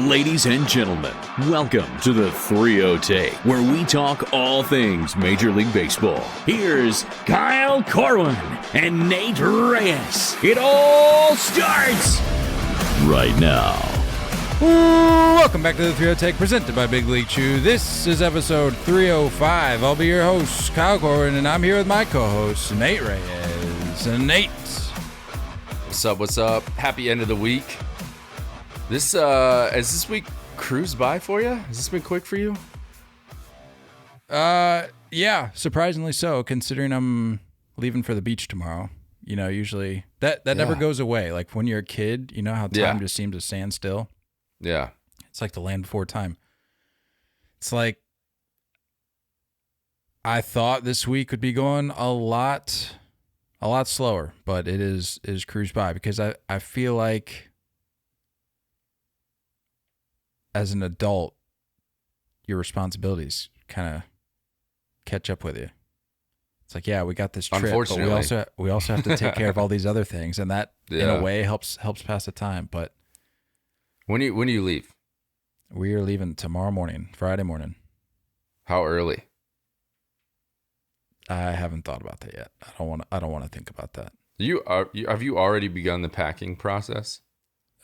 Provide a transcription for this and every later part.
Ladies and gentlemen, welcome to the 3-0 Take, where we talk all things Major League Baseball. Here's Kyle Corwin and Nate Reyes. It all starts right now. Welcome back to the 3-0 Take, presented by Big League Chew. This is episode 305. I'll be your host, Kyle Corwin, and I'm here with my co-host, Nate Reyes. And Nate. What's up? Happy end of the week. Has this week cruised by for you? Has this been quick for you? Yeah, surprisingly so, considering I'm leaving for the beach tomorrow. You know, usually that never goes away. Like when you're a kid, you know how time just seems to stand still? Yeah. It's like the land before time. It's like I thought this week would be going a lot slower, but it is cruised by because I feel like as an adult, your responsibilities kind of catch up with you. It's like, yeah, we got this trip, but we also have to take care of all these other things, and that in a way helps pass the time. But when do you leave? We are leaving tomorrow morning, Friday morning. How early? I haven't thought about that yet. I don't want to think about that. Have you already begun the packing process?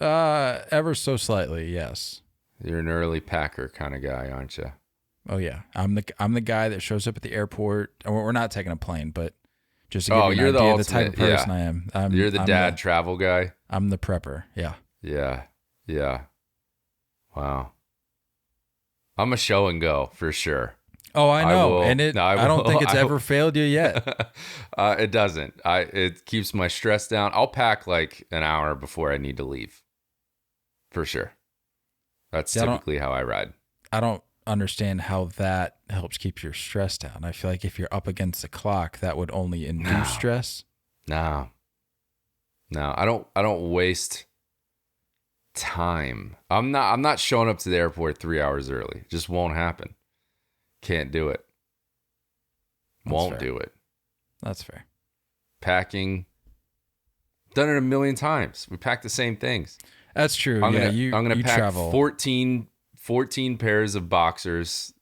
Ever so slightly, yes. You're an early packer kind of guy, aren't you? Oh yeah, I'm the guy that shows up at the airport. We're not taking a plane, but just to give you an idea of the type of person I am. You're the dad travel guy. I'm the prepper. Yeah. Yeah. Wow. I'm a show and go for sure. Oh, I know, I don't think it's ever failed you yet. It doesn't. It keeps my stress down. I'll pack like an hour before I need to leave, for sure. That's typically how I ride. I don't understand how that helps keep your stress down. I feel like if you're up against the clock, that would only induce stress. No, I don't waste time. I'm not showing up to the airport 3 hours early. It just won't happen. Can't do it. Won't do it. That's fair. Packing. Done it a million times. We pack the same things. That's true. I'm gonna pack travel. 14 pairs of boxers,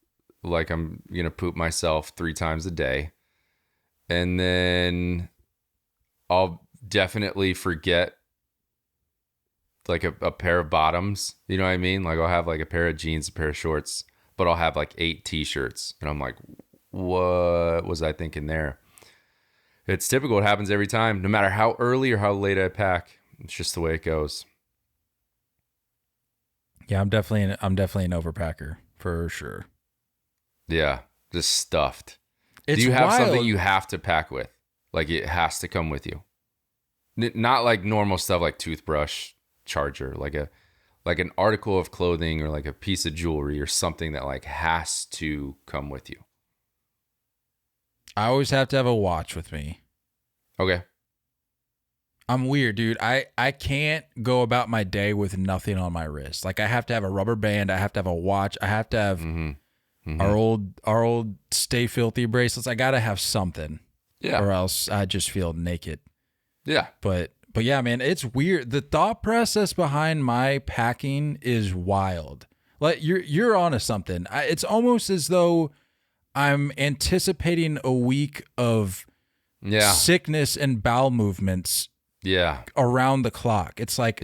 like I'm gonna poop myself 3 times a day, and then I'll definitely forget like a pair of bottoms. You know what I mean? Like I'll have like a pair of jeans, a pair of shorts, but I'll have like 8 t-shirts, and I'm like, what was I thinking there? It's typical. It happens every time, no matter how early or how late I pack. It's just the way it goes. Yeah, I'm definitely an overpacker for sure. Yeah, just stuffed. Do you have something you have to pack with? Like it has to come with you. Not like normal stuff like toothbrush, charger, like an article of clothing or like a piece of jewelry or something that like has to come with you. I always have to have a watch with me. Okay. I'm weird, dude. I can't go about my day with nothing on my wrist. Like I have to have a rubber band. I have to have a watch. I have to have our old Stay Filthy bracelets. I gotta have something. Yeah. Or else I just feel naked. Yeah. But yeah, man, it's weird. The thought process behind my packing is wild. Like you're onto something. It's almost as though I'm anticipating a week of sickness and bowel movements. Yeah. Around the clock. It's like,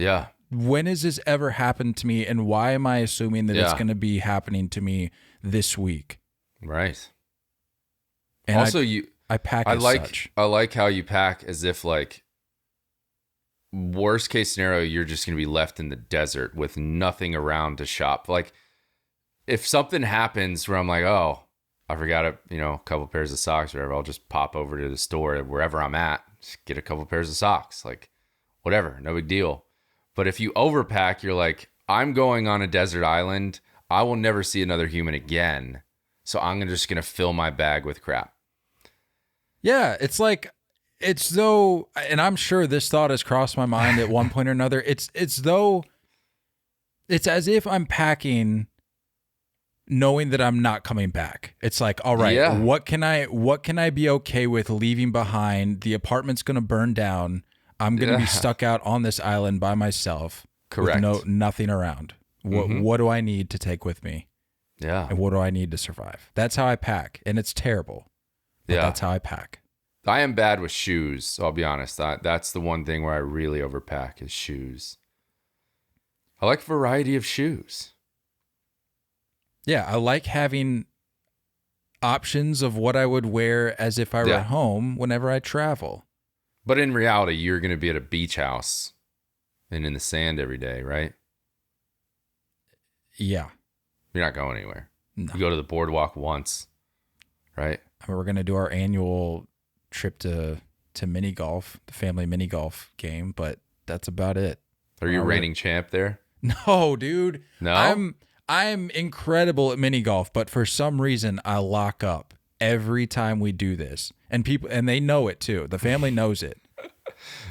when has this ever happened to me, and why am I assuming that it's going to be happening to me this week? Right. And also, I pack as such. I like how you pack as if like worst case scenario, you're just going to be left in the desert with nothing around to shop. Like if something happens where I'm like, oh, I forgot a couple pairs of socks or whatever, I'll just pop over to the store wherever I'm at. Just get a couple pairs of socks, like whatever, no big deal. But if you overpack, you're like, I'm going on a desert island. I will never see another human again. So I'm just going to fill my bag with crap. Yeah, it's though, and I'm sure this thought has crossed my mind at one point or another. It's as if I'm packing knowing that I'm not coming back. It's like, all right, what can I be okay with leaving behind? The apartment's going to burn down. I'm going to be stuck out on this island by myself. Correct. With nothing around. What do I need to take with me? Yeah. And what do I need to survive? That's how I pack, and it's terrible. But that's how I pack. I am bad with shoes. I'll be honest. That's the one thing where I really overpack is shoes. I like variety of shoes. Yeah, I like having options of what I would wear as if I were at home whenever I travel. But in reality, you're going to be at a beach house and in the sand every day, right? Yeah. You're not going anywhere. No. You go to the boardwalk once, right? I mean, we're going to do our annual trip to mini golf, the family mini golf game, but that's about it. Are you reigning champ there? No, dude. No? I'm incredible at mini golf, but for some reason I lock up every time we do this. And they know it too. The family knows it.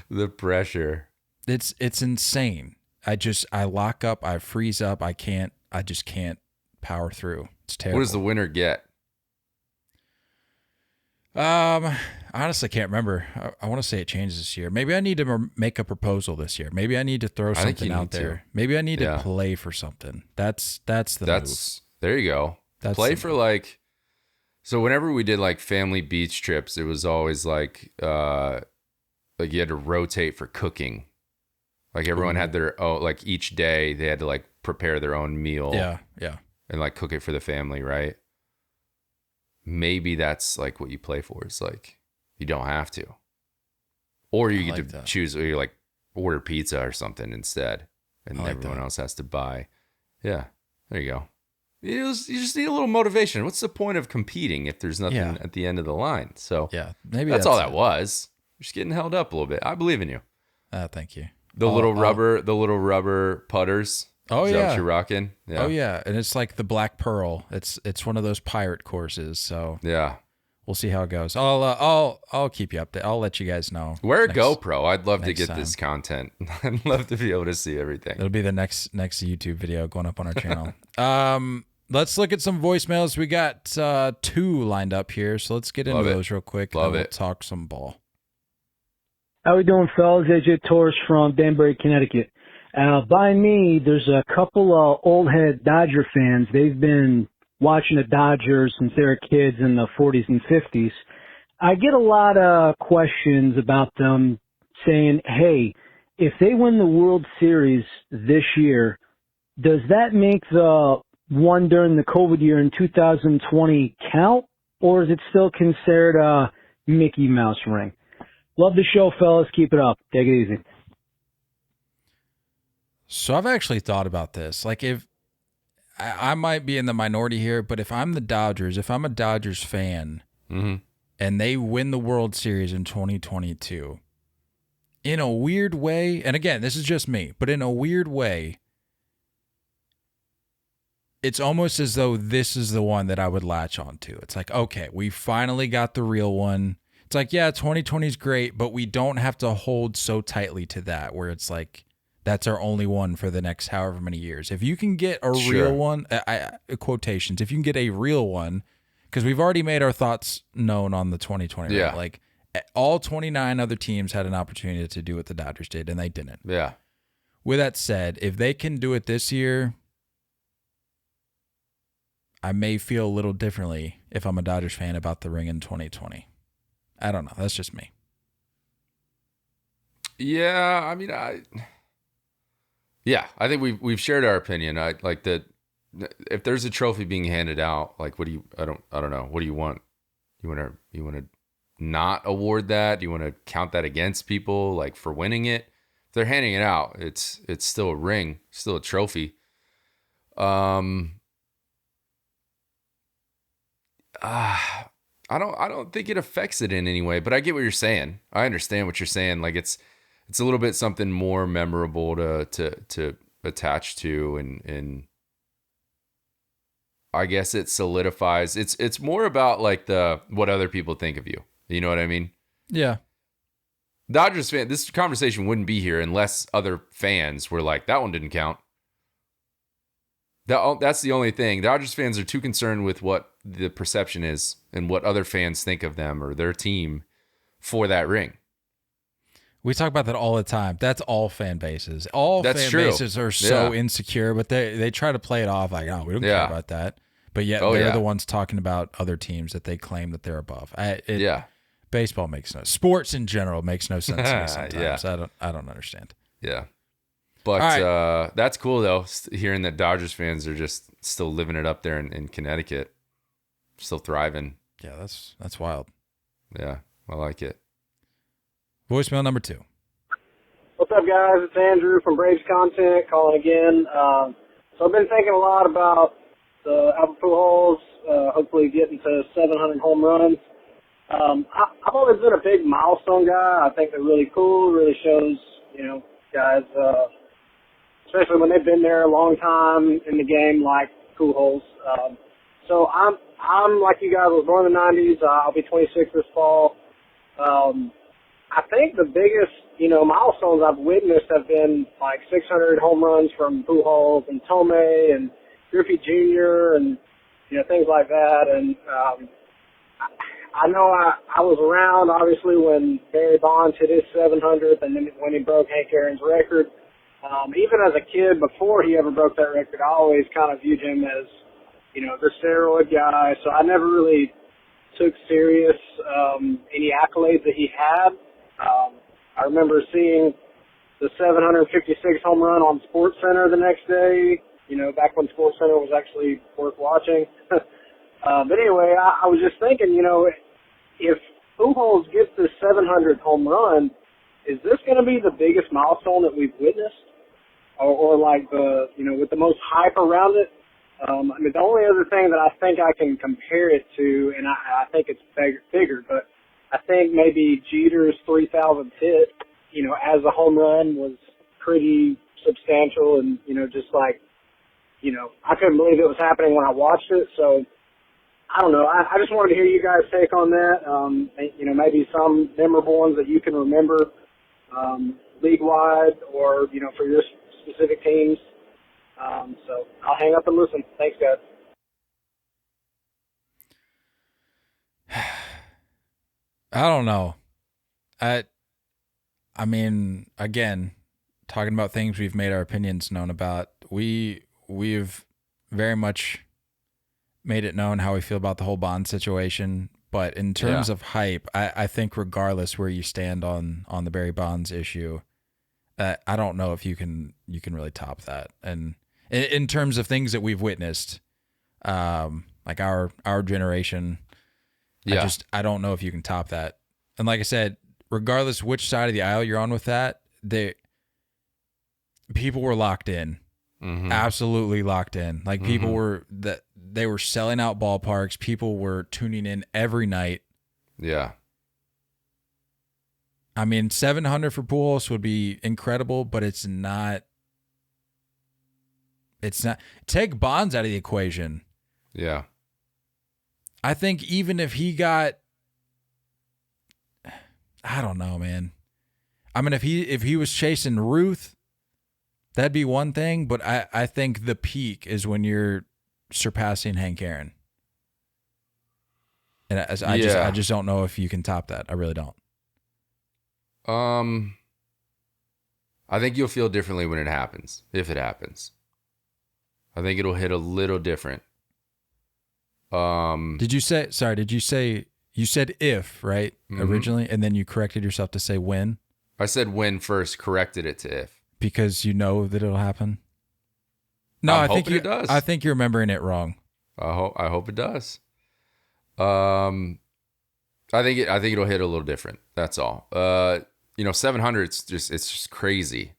The pressure. It's insane. I lock up, I freeze up, I just can't power through. It's terrible. What does the winner get? I honestly can't remember. I want to say it changes this year. Maybe I need to make a proposal this year. Maybe I need to throw something out there. Maybe I need to play for something. That's the move. There you go. Play for like, so whenever we did like family beach trips, it was always like you had to rotate for cooking. Like everyone had their own, like each day they had to like prepare their own meal. Yeah. And like cook it for the family, right? Maybe that's like what you play for. It's like you don't have to, or you get to choose. Or you like order pizza or something instead, and everyone else has to buy. Yeah, there you go. You just need a little motivation. What's the point of competing if there's nothing at the end of the line? So maybe that's all that was. You're just getting held up a little bit. I believe in you. Thank you. The little rubber putters. Oh, Is yeah. that what you're rocking? Yeah. Oh, yeah. And it's like the Black Pearl. It's one of those pirate courses. So yeah, we'll see how it goes. I'll keep you updated. I'll let you guys know. Wear a GoPro. I'd love to get this content. I'd love to be able to see everything. It'll be the next YouTube video going up on our channel. Let's look at some voicemails. We got 2 lined up here. So let's get into those real quick. Love and it. We'll talk some ball. How we doing, fellas? AJ Torres from Danbury, Connecticut. By me, there's a couple old head Dodger fans. They've been watching the Dodgers since they were kids in the 40s and 50s. I get a lot of questions about them saying, hey, if they win the World Series this year, does that make the one during the COVID year in 2020 count, or is it still considered a Mickey Mouse ring? Love the show, fellas. Keep it up. Take it easy. So I've actually thought about this. Like if I might be in the minority here, but if I'm the Dodgers, if I'm a Dodgers fan and they win the World Series in 2022, in a weird way, and again, this is just me, but in a weird way, it's almost as though this is the one that I would latch onto. It's like, okay, we finally got the real one. It's like, yeah, 2020 is great, but we don't have to hold so tightly to that where it's like, that's our only one for the next however many years. If you can get a real one, quotations, if you can get a real one, because we've already made our thoughts known on the 2020. Yeah. Right? Like all 29 other teams had an opportunity to do what the Dodgers did, and they didn't. Yeah. With that said, if they can do it this year, I may feel a little differently if I'm a Dodgers fan about the ring in 2020. I don't know. That's just me. Yeah, I mean, I think we've shared our opinion. I like that. If there's a trophy being handed out, like, what do you? I don't know. What do you want? You want to not award that? Do you want to count that against people, like, for winning it? If they're handing it out, it's still a ring, still a trophy. I don't think it affects it in any way, but I get what you're saying. I understand what you're saying. Like it's a little bit something more memorable to attach to, and I guess it solidifies. It's more about like what other people think of you. You know what I mean? Yeah. Dodgers fan, this conversation wouldn't be here unless other fans were like, that one didn't count. That's the only thing. Dodgers fans are too concerned with what the perception is and what other fans think of them or their team for that ring. We talk about that all the time. That's all fan bases. All That's fan true. bases are so insecure, but they try to play it off like, oh, we don't care about that. But yet they're the ones talking about other teams that they claim that they're above. Baseball makes no, sports in general makes no sense to me sometimes. I don't understand. Yeah. But that's cool though, hearing that Dodgers fans are just still living it up there in Connecticut, still thriving. Yeah, that's wild. Yeah, I like it. Voicemail number 2. What's up, guys? It's Andrew from Braves Content calling again. So I've been thinking a lot about Albert Pujols, hopefully getting to 700 home runs. I've always been a big milestone guy. I think they're really cool. Really shows, guys, especially when they've been there a long time in the game, like Pujols. So I'm like you guys. I was born in the 90s. I'll be 26 this fall. I think the biggest, milestones I've witnessed have been like 600 home runs from Pujols and Tomei and Griffey Jr. and, things like that. And I know I was around, obviously, when Barry Bonds hit his 700th and then when he broke Hank Aaron's record. Even as a kid, before he ever broke that record, I always kind of viewed him as, the steroid guy. So I never really took serious any accolades that he had. I remember seeing the 756 home run on SportsCenter the next day, back when SportsCenter was actually worth watching. But anyway, I was just thinking, if Pujols gets this 700th home run, is this going to be the biggest milestone that we've witnessed? Or like with the most hype around it? The only other thing that I think I can compare it to, and I think it's bigger, but I think maybe Jeter's 3,000th hit, as a home run was pretty substantial and, just like, I couldn't believe it was happening when I watched it. So, I don't know. I just wanted to hear you guys' take on that. Maybe some memorable ones that you can remember league-wide or, for your specific teams. So I'll hang up and listen. Thanks, guys. I don't know. I mean, again, talking about things we've made our opinions known about, we've very much made it known how we feel about the whole Bond situation. But in terms of hype, I think regardless where you stand on the Barry Bonds issue, I don't know if you can really top that. And in terms of things that we've witnessed, like our generation, I don't know if you can top that. And like I said, regardless which side of the aisle you're on with that, people were locked in. Mm-hmm. Absolutely locked in. Like people were they were selling out ballparks. People were tuning in every night. Yeah. I mean, 700 for Pujols would be incredible, but it's not. Take Bonds out of the equation. Yeah. I think even if he got, I don't know, man. I mean, if he was chasing Ruth, that'd be one thing, but I think the peak is when you're surpassing Hank Aaron. And I just don't know if you can top that. I really don't. I think you'll feel differently when it happens, if it happens. I think it'll hit a little different. Did you say you said if, right? Originally, and then you corrected yourself to say when? I said when first, corrected it to if. Because you know that it'll happen? No, I think it does. I think you're remembering it wrong. I hope it does. I think it'll hit a little different. That's all. 700 it's just crazy.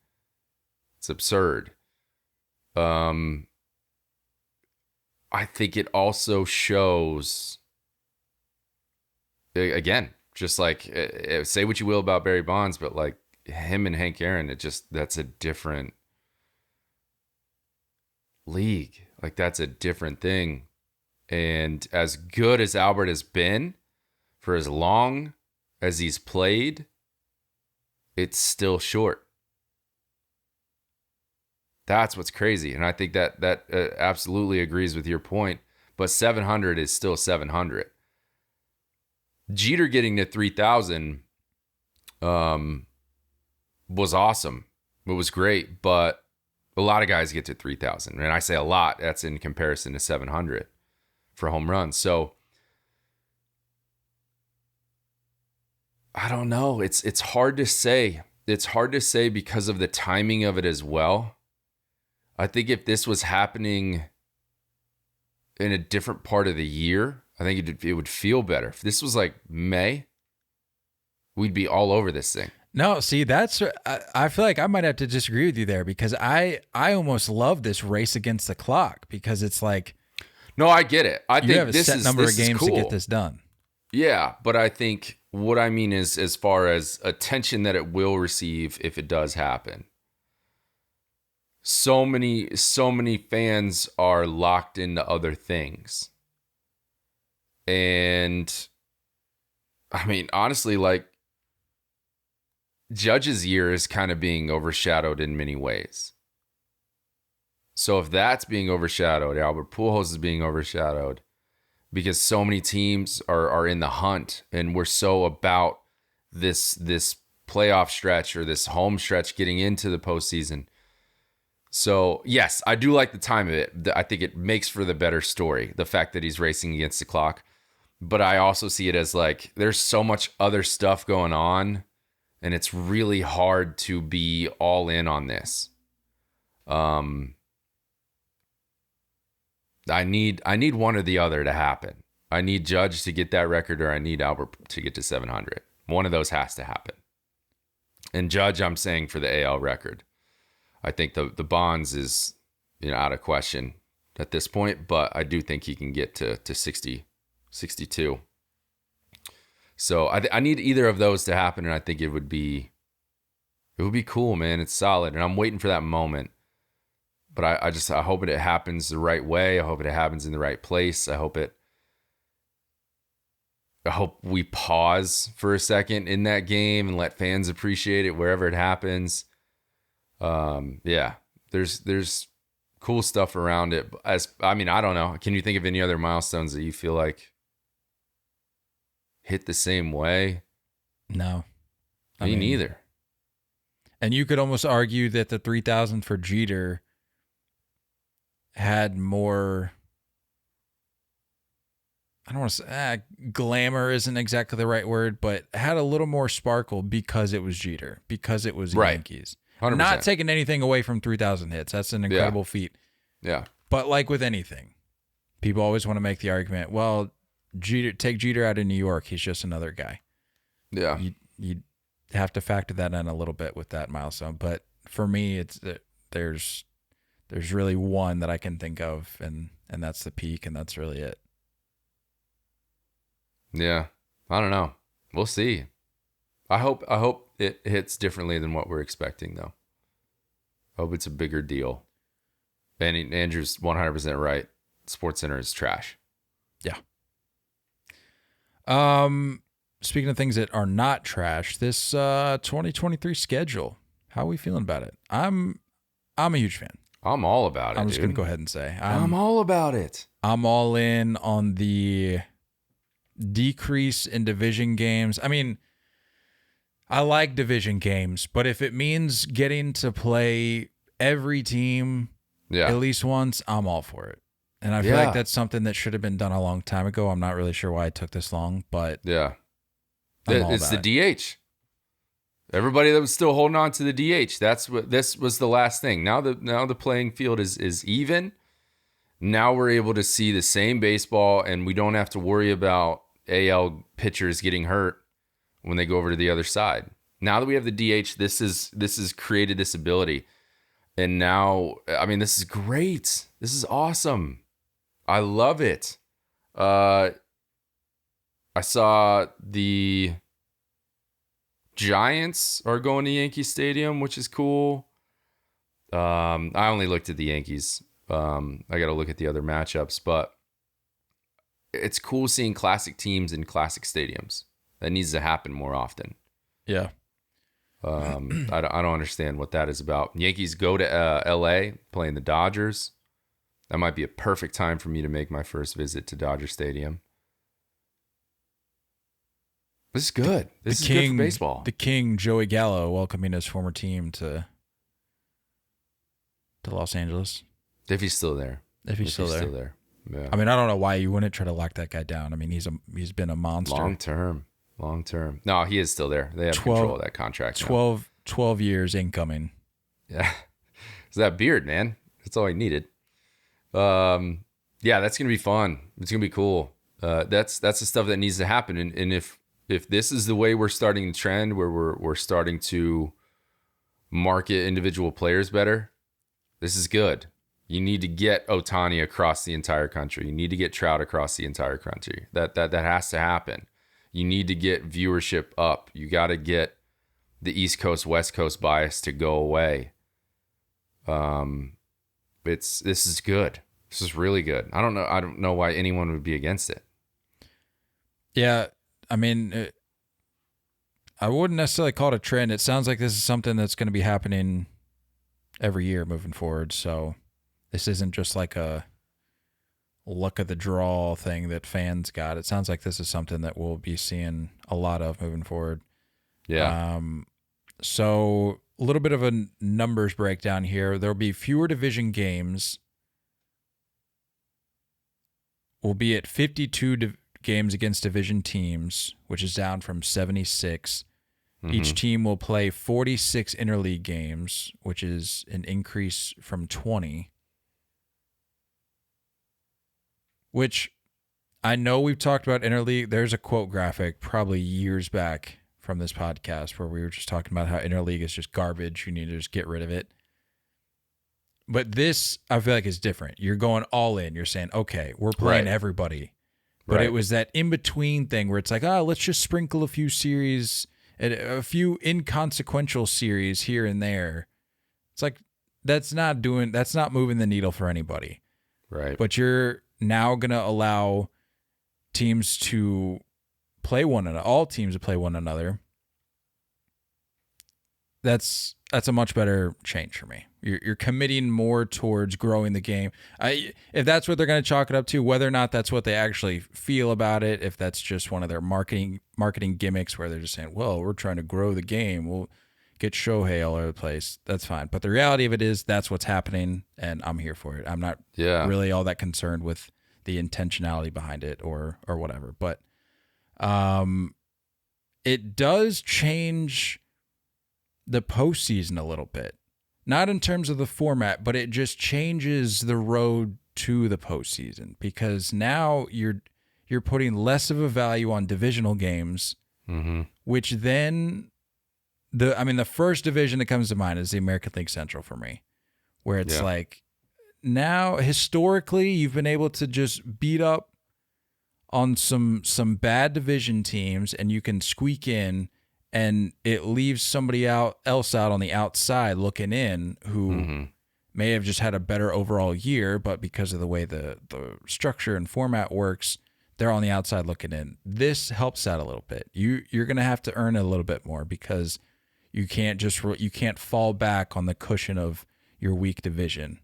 It's absurd. I think it also shows, again, just like, say what you will about Barry Bonds, but like him and Hank Aaron, that's a different league. Like that's a different thing. And as good as Albert has been for as long as he's played, it's still short. That's what's crazy. And I think that absolutely agrees with your point. But 700 is still 700. Jeter getting to 3,000, was awesome. It was great, but a lot of guys get to 3,000. And I say a lot, that's in comparison to 700 for home runs. So I don't know. It's hard to say. It's hard to say because of the timing of it as well. I think if this was happening in a different part of the year, I think it would feel better. If this was like May, we'd be all over this thing. No, see, I feel like I might have to disagree with you there because I almost love this race against the clock because it's like, no, I get it. I think you have a this set is number this of games is cool. to get this done. Yeah, but I think what I mean is as far as attention that it will receive if it does happen. So many fans are locked into other things. And I mean, honestly, like Judge's year is kind of being overshadowed in many ways. So if that's being overshadowed, Albert Pujols is being overshadowed because so many teams are in the hunt and we're so about this playoff stretch or this home stretch getting into the postseason. So yes, I do like the time of it. I think it makes for the better story, the fact that he's racing against the clock. But I also see it as like there's so much other stuff going on and it's really hard to be all in on this. I need one or the other to happen. I need Judge to get that record or I need Albert to get to 700. One of those has to happen. And Judge, I'm saying for the AL record. I think the Bonds is out of question at this point, but I do think he can get to 60, 62. So I need either of those to happen, and I think it would be cool, man. It's solid, and I'm waiting for that moment. But I hope it happens the right way. I hope it happens in the right place. I hope we pause for a second in that game and let fans appreciate it wherever it happens. Yeah, there's cool stuff around it. I don't know. Can you think of any other milestones that you feel like hit the same way? No. Me neither. And you could almost argue that the 3,000 for Jeter had more, I don't want to say, glamour isn't exactly the right word, but had a little more sparkle because it was Jeter, because it was the Right. Yankees. 100%. Not taking anything away from 3,000 hits. That's an incredible feat. Yeah. But like with anything, people always want to make the argument, well, take Jeter out of New York. He's just another guy. Yeah. You have to factor that in a little bit with that milestone. But for me, it's there's really one that I can think of, and that's the peak, and that's really it. Yeah. I don't know. We'll see. I hope it hits differently than what we're expecting, though. I hope it's a bigger deal. And Andrew's 100% right. SportsCenter is trash. Yeah. Speaking of things that are not trash, this 2023 schedule, how are we feeling about it? I'm a huge fan. I'm all about it. I'm just dude. going to go ahead and say I'm all about it. I'm all in on the decrease in division games. I mean, I like division games, but if it means getting to play every team at least once, I'm all for it. And I feel like that's something that should have been done a long time ago. I'm not really sure why it took this long, but yeah, it's the DH. Everybody that was still holding on to the DH. That's what this was the last thing. Now the playing field is even. Now we're able to see the same baseball, and we don't have to worry about AL pitchers getting hurt when they go over to the other side. Now that we have the DH, this has created this ability. And now, I mean, this is great. This is awesome. I love it. I saw the Giants are going to Yankee Stadium, which is cool. I only looked at the Yankees. I got to look at the other matchups, but it's cool seeing classic teams in classic stadiums. That needs to happen more often. yeah. I don't understand what that is about. Yankees go to LA playing the Dodgers. That might be a perfect time for me to make my first visit to Dodger Stadium. This is good. This is good for baseball. The King, Joey Gallo, welcoming his former team to Los Angeles. If he's still there. If he's still there. Yeah. I mean, I don't know why you wouldn't try to lock that guy down. I mean, he's been a monster. Long term. No, he is still there. They have control of that contract. 12 years incoming. Yeah. It's that beard, man. That's all I needed. Yeah, that's gonna be fun. It's gonna be cool. That's the stuff that needs to happen. And if this is the way we're starting to trend, where we're starting to market individual players better, this is good. You need to get Ohtani across the entire country. You need to get Trout across the entire country. That has to happen. You need to get viewership up. You got to get the East Coast, West Coast bias to go away. This is good. This is really good. I don't know why anyone would be against it. Yeah, I mean, I wouldn't necessarily call it a trend. It sounds like this is something that's going to be happening every year moving forward. So this isn't just like a luck of the draw thing that fans got. It sounds like this is something that we'll be seeing a lot of moving forward. Yeah. So a little bit of a numbers breakdown here. There'll be fewer division games. We'll be at 52 games against division teams, which is down from 76. Mm-hmm. Each team will play 46 interleague games, which is an increase from 20. Which I know we've talked about interleague. There's a quote graphic probably years back from this podcast where we were just talking about how interleague is just garbage. You need to just get rid of it. But this, I feel like, is different. You're going all in. You're saying, okay, we're playing everybody. But it was that in-between thing where it's like, let's just sprinkle a few series, a few inconsequential series here and there. It's like, that's not moving the needle for anybody. Right. But you're now going to allow teams to play one another, all teams to play one another. That's a much better change for me. You're committing more towards growing the game. If that's what they're going to chalk it up to, whether or not that's what they actually feel about it, if that's just one of their marketing gimmicks where they're just saying, well, we're trying to grow the game, we'll get Shohei all over the place, that's fine. But the reality of it is that's what's happening, and I'm here for it. I'm not really all that concerned with the intentionality behind it or whatever. But it does change the postseason a little bit. Not in terms of the format, but it just changes the road to the postseason because now you're putting less of a value on divisional games, which then the first division that comes to mind is the American League Central for me, where it's like now historically you've been able to just beat up on some bad division teams and you can squeak in. And it leaves somebody else out on the outside looking in who may have just had a better overall year, but because of the way the structure and format works, they're on the outside looking in. This helps out a little bit. You're going to have to earn a little bit more because you can't fall back on the cushion of your weak division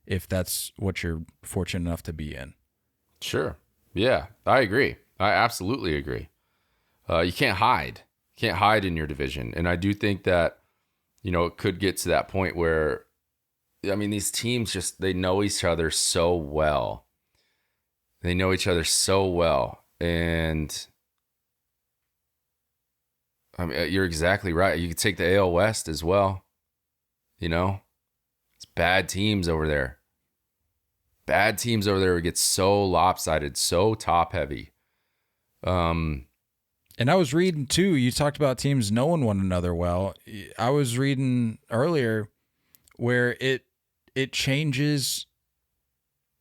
if that's what you're fortunate enough to be in. Sure. Yeah, I agree. I absolutely agree. You can't hide. Can't hide in your division. And I do think that, it could get to that point where, these teams they know each other so well. And you're exactly right. You could take the AL West as well. It's bad teams over there. Bad teams over there get so lopsided, so top heavy. And I was reading too, you talked about teams knowing one another well. I was reading earlier where it changes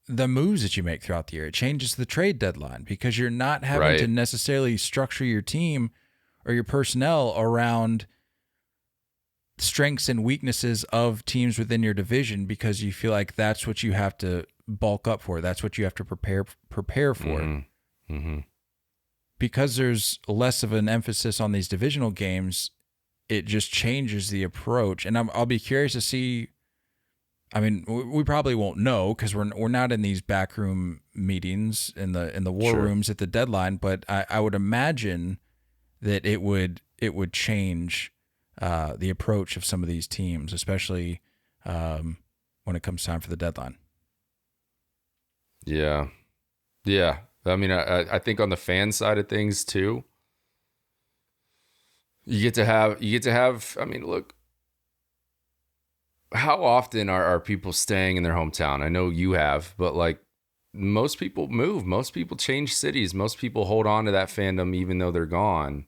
the moves that you make throughout the year. It changes the trade deadline because you're not having to necessarily structure your team or your personnel around strengths and weaknesses of teams within your division because you feel like that's what you have to bulk up for. That's what you have to prepare for. Because there's less of an emphasis on these divisional games, it just changes the approach. And I'll be curious to see. We probably won't know because we're not in these backroom meetings in the war rooms at the deadline. But I would imagine that it would change the approach of some of these teams, especially when it comes time for the deadline. Yeah. Yeah. I mean, I think on the fan side of things too, you get to have, I mean, look, how often are people staying in their hometown? I know you have, but like most people move, most people change cities, most people hold on to that fandom even though they're gone.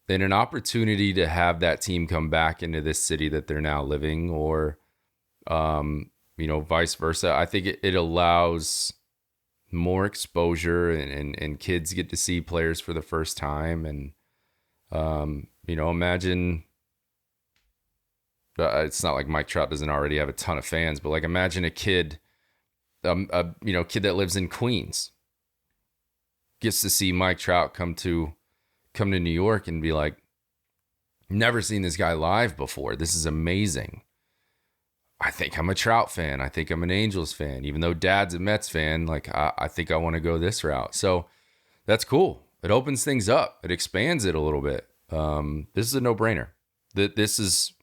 And an opportunity to have that team come back into this city that they're now living, or, vice versa. I think it allows more exposure, and kids get to see players for the first time. And, imagine, it's not like Mike Trout doesn't already have a ton of fans, but like imagine a kid, kid that lives in Queens gets to see Mike Trout come to New York and be like, never seen this guy live before. This is amazing. I think I'm a Trout fan. I think I'm an Angels fan. Even though Dad's a Mets fan, like I think I want to go this route. So that's cool. It opens things up. It expands it a little bit. This is a no-brainer. This is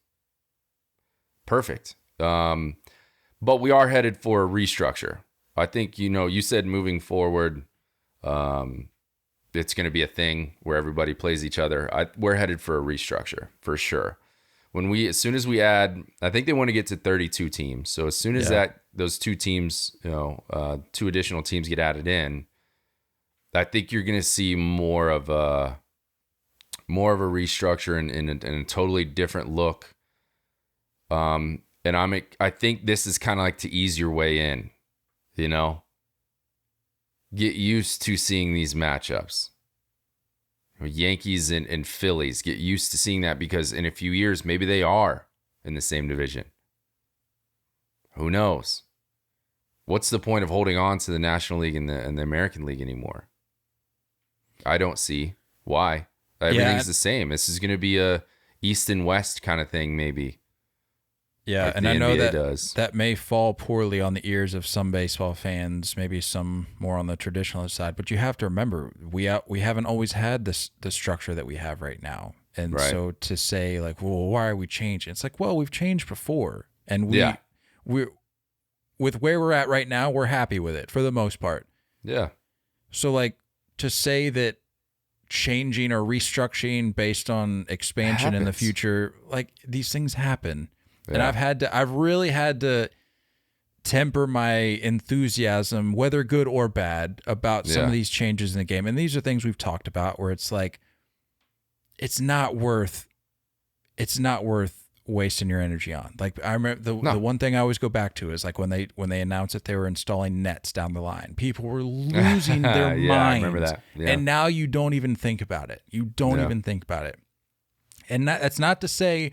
perfect. But we are headed for a restructure. I think, you said moving forward, it's going to be a thing where everybody plays each other. We're headed for a restructure for sure. As soon as we add, I think they want to get to 32 teams. So as soon as those two teams, two additional teams get added in, I think you're going to see more of a restructure and a totally different look. And I think this is kind of like to ease your way in, get used to seeing these matchups. Yankees and Phillies, get used to seeing that, because in a few years, maybe they are in the same division. Who knows? What's the point of holding on to the National League and the American League anymore? I don't see why. Everything's the same. This is going to be a East and West kind of thing, maybe. Yeah, like and I know NBA that may fall poorly on the ears of some baseball fans, maybe some more on the traditionalist side. But you have to remember, we haven't always had the structure that we have right now. And right. So to say like, well, why are we changing? It's like, well, we've changed before, and we're with where we're at right now, we're happy with it for the most part. Yeah. So like to say that changing or restructuring based on expansion in the future, like these things happen. Yeah. And I've really had to temper my enthusiasm, whether good or bad, about some of these changes in the game. And these are things we've talked about where it's like, it's not worth wasting your energy on. Like I remember the one thing I always go back to is like when they announced that they were installing nets down the line, people were losing their minds. I remember that. Yeah. And now you don't even think about it. You don't even think about it. And that's not to say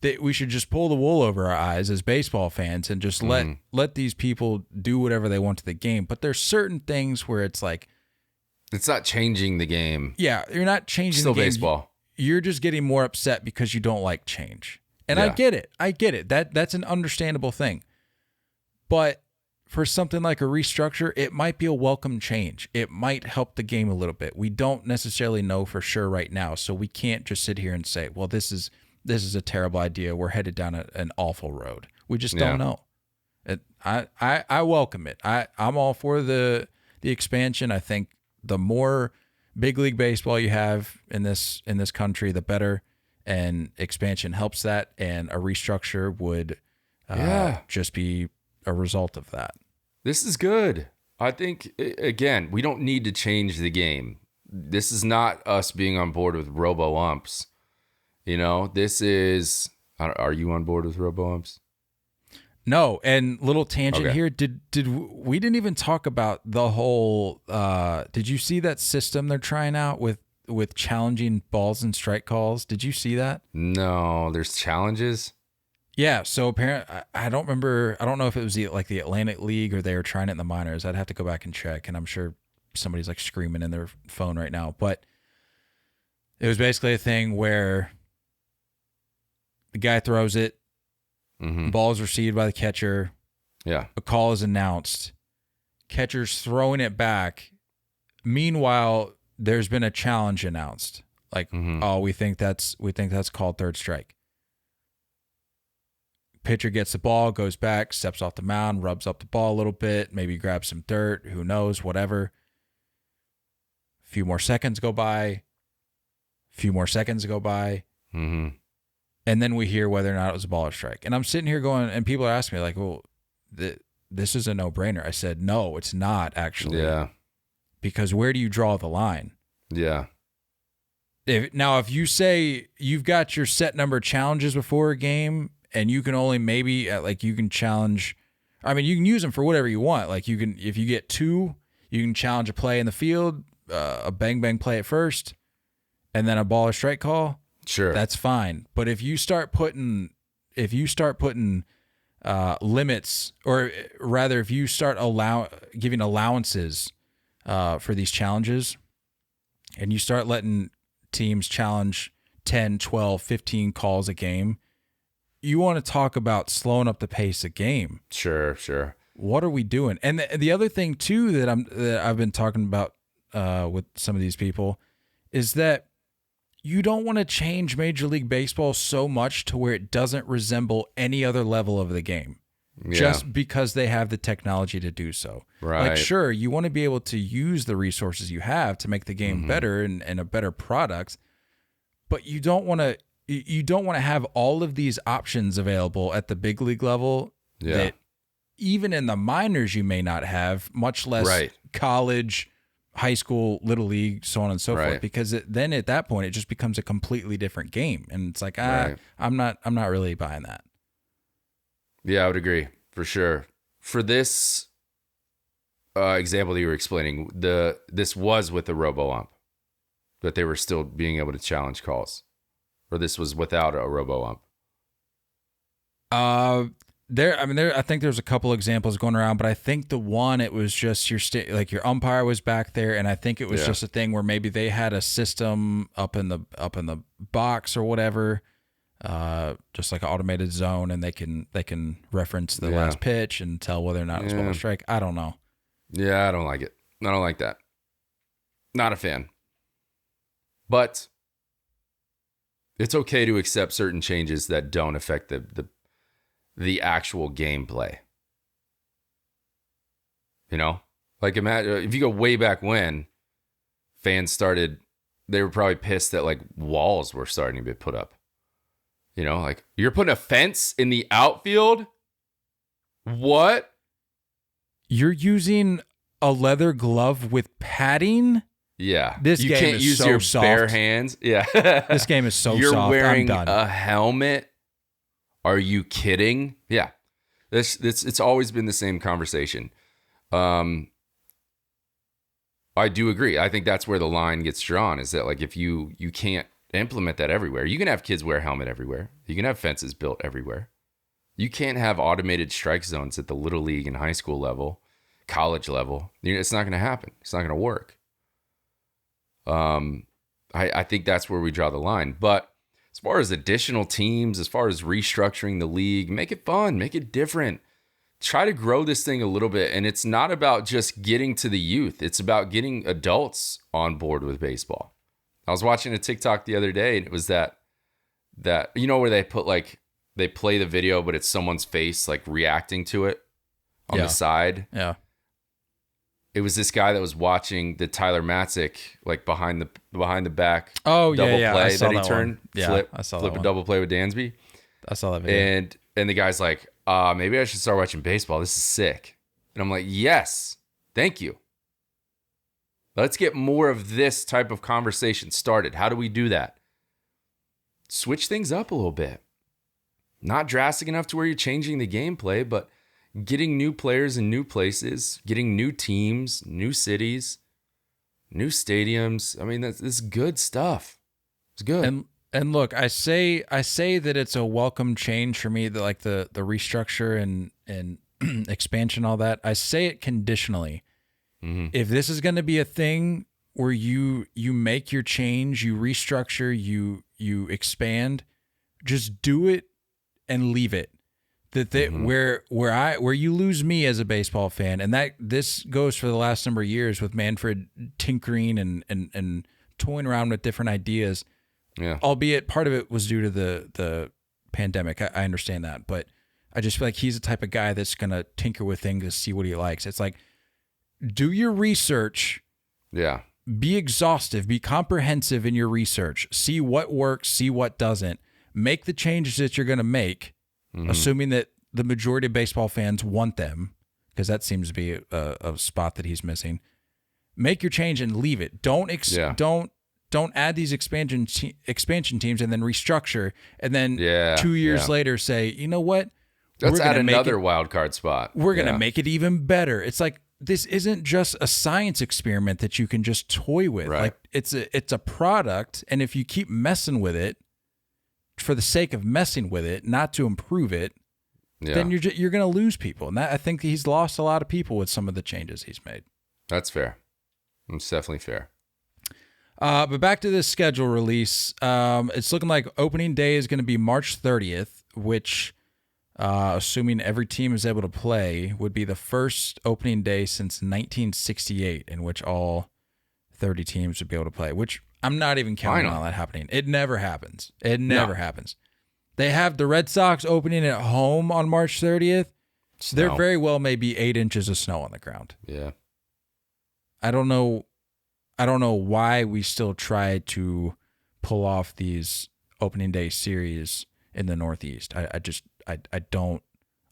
that we should just pull the wool over our eyes as baseball fans and just let these people do whatever they want to the game. But there's certain things where it's like, it's not changing the game. Yeah, you're not changing the game. Still baseball. You're just getting more upset because you don't like change. And I get it. That's an understandable thing. But for something like a restructure, it might be a welcome change. It might help the game a little bit. We don't necessarily know for sure right now, so we can't just sit here and say, well, this is a terrible idea. We're headed down an awful road. We just don't know. I welcome it. I'm all for the expansion. I think the more big league baseball you have in this country, the better. And expansion helps that. And a restructure would just be a result of that. This is good. I think, again, we don't need to change the game. This is not us being on board with robo-umps. This is, are you on board with robo-umps? No. And little tangent here. We didn't even talk about the whole, did you see that system they're trying out with challenging balls and strike calls? Did you see that? No, there's challenges. Yeah. So apparently, I don't remember. I don't know if it was the Atlantic League or they were trying it in the minors. I'd have to go back and check. And I'm sure somebody's like screaming in their phone right now. But it was basically a thing where the guy throws it, ball is received by the catcher. Yeah. A call is announced. Catcher's throwing it back. Meanwhile, there's been a challenge announced. Like, oh, we think that's called third strike. Pitcher gets the ball, goes back, steps off the mound, rubs up the ball a little bit, maybe grabs some dirt, who knows, whatever. A few more seconds go by. And then we hear whether or not it was a ball or strike. And I'm sitting here going, and people are asking me like, well, this is a no-brainer. I said, no, it's not actually. Yeah. Because where do you draw the line? Yeah. If you say you've got your set number of challenges before a game, and you can only maybe you can challenge, I mean, you can use them for whatever you want. Like you can, if you get 2, you can challenge a play in the field, a bang play at first, and then a ball or strike call. Sure, that's fine. But if you start putting limits, or rather, if you start giving allowances for these challenges, and you start letting teams challenge 10, 12, 15 calls a game, you want to talk about slowing up the pace of game. Sure. What are we doing? And the other thing too that I've been talking about with some of these people is that you don't want to change Major League Baseball so much to where it doesn't resemble any other level of the game. Yeah. Just because they have the technology to do so. Right. Like, sure, you want to be able to use the resources you have to make the game better and a better product, but you don't want to have all of these options available at the big league level that even in the minors you may not have, much less college, high school, little league, so on and so forth. Because then at that point it just becomes a completely different game, and it's like I'm not really buying that. Yeah, I would agree for sure. For this example that you were explaining, this was with the robo-ump, that they were still being able to challenge calls, or this was without a robo-ump. I think there's a couple examples going around, but I think the one, it was just your umpire was back there, and I think it was just a thing where maybe they had a system up in the box or whatever, just like an automated zone, and they can reference the last pitch and tell whether or not it was ball or strike. I don't know. Yeah, I don't like it. I don't like that. Not a fan. But it's okay to accept certain changes that don't affect the actual gameplay. You know? Like, imagine if you go way back when fans started, they were probably pissed that like walls were starting to be put up. You know, like, you're putting a fence in the outfield? What? You're using a leather glove with padding? Yeah. This you game can't is use so your soft. bare hands. Yeah. This game is so You're soft. wearing I'm done. a helmet? Are you kidding? Yeah. It's always been the same conversation. I do agree. I think that's where the line gets drawn, is that like if you can't implement that everywhere. You can have kids wear a helmet everywhere. You can have fences built everywhere. You can't have automated strike zones at the little league and high school level, college level. It's not going to happen. It's not going to work. I think that's where we draw the line. But as far as additional teams, as far as restructuring the league, make it fun, make it different. Try to grow this thing a little bit. And it's not about just getting to the youth. It's about getting adults on board with baseball. I was watching a TikTok the other day, and it was that you know where they put like, they play the video, but it's someone's face like reacting to it on the side. Yeah. It was this guy that was watching the Tyler Matzik like behind the back double play I saw that he that turned. One. Yeah, flip, I saw flip that a one. double play with Dansby. I saw that video. And the guy's like, maybe I should start watching baseball. This is sick. And I'm like, yes, thank you. Let's get more of this type of conversation started. How do we do that? Switch things up a little bit. Not drastic enough to where you're changing the gameplay, but getting new players in new places, getting new teams, new cities, new stadiums. I mean, that's good stuff. It's good. And look, I say that it's a welcome change for me, like the restructure and expansion, all that. I say it conditionally. Mm-hmm. If this is going to be a thing where you make your change, you restructure, you expand, just do it and leave it. That they, where you lose me as a baseball fan, and that this goes for the last number of years with Manfred tinkering and toying around with different ideas. Yeah. Albeit part of it was due to the pandemic. I understand that, but I just feel like he's the type of guy that's gonna tinker with things to see what he likes. It's like, do your research. Yeah. Be exhaustive, be comprehensive in your research. See what works, see what doesn't. Make the changes that you're gonna make. Assuming that the majority of baseball fans want them, because that seems to be a spot that he's missing. Make your change and leave it. Don't add these expansion teams and then restructure, and then 2 years later say, you know what? Let's add another wild card spot. We're gonna make it even better. It's like, this isn't just a science experiment that you can just toy with. Right. Like it's a product, and if you keep messing with it for the sake of messing with it, not to improve it, then you're going to lose people. And that, I think he's lost a lot of people with some of the changes he's made. That's fair. It's definitely fair. But back to this schedule release, it's looking like opening day is going to be March 30th, which, assuming every team is able to play, would be the first opening day since 1968 in which all 30 teams would be able to play, which I'm not even counting on that happening. It never happens. It never happens. They have the Red Sox opening at home on March 30th. So there very well may be 8 inches of snow on the ground. Yeah. I don't know why we still try to pull off these opening day series in the Northeast. I don't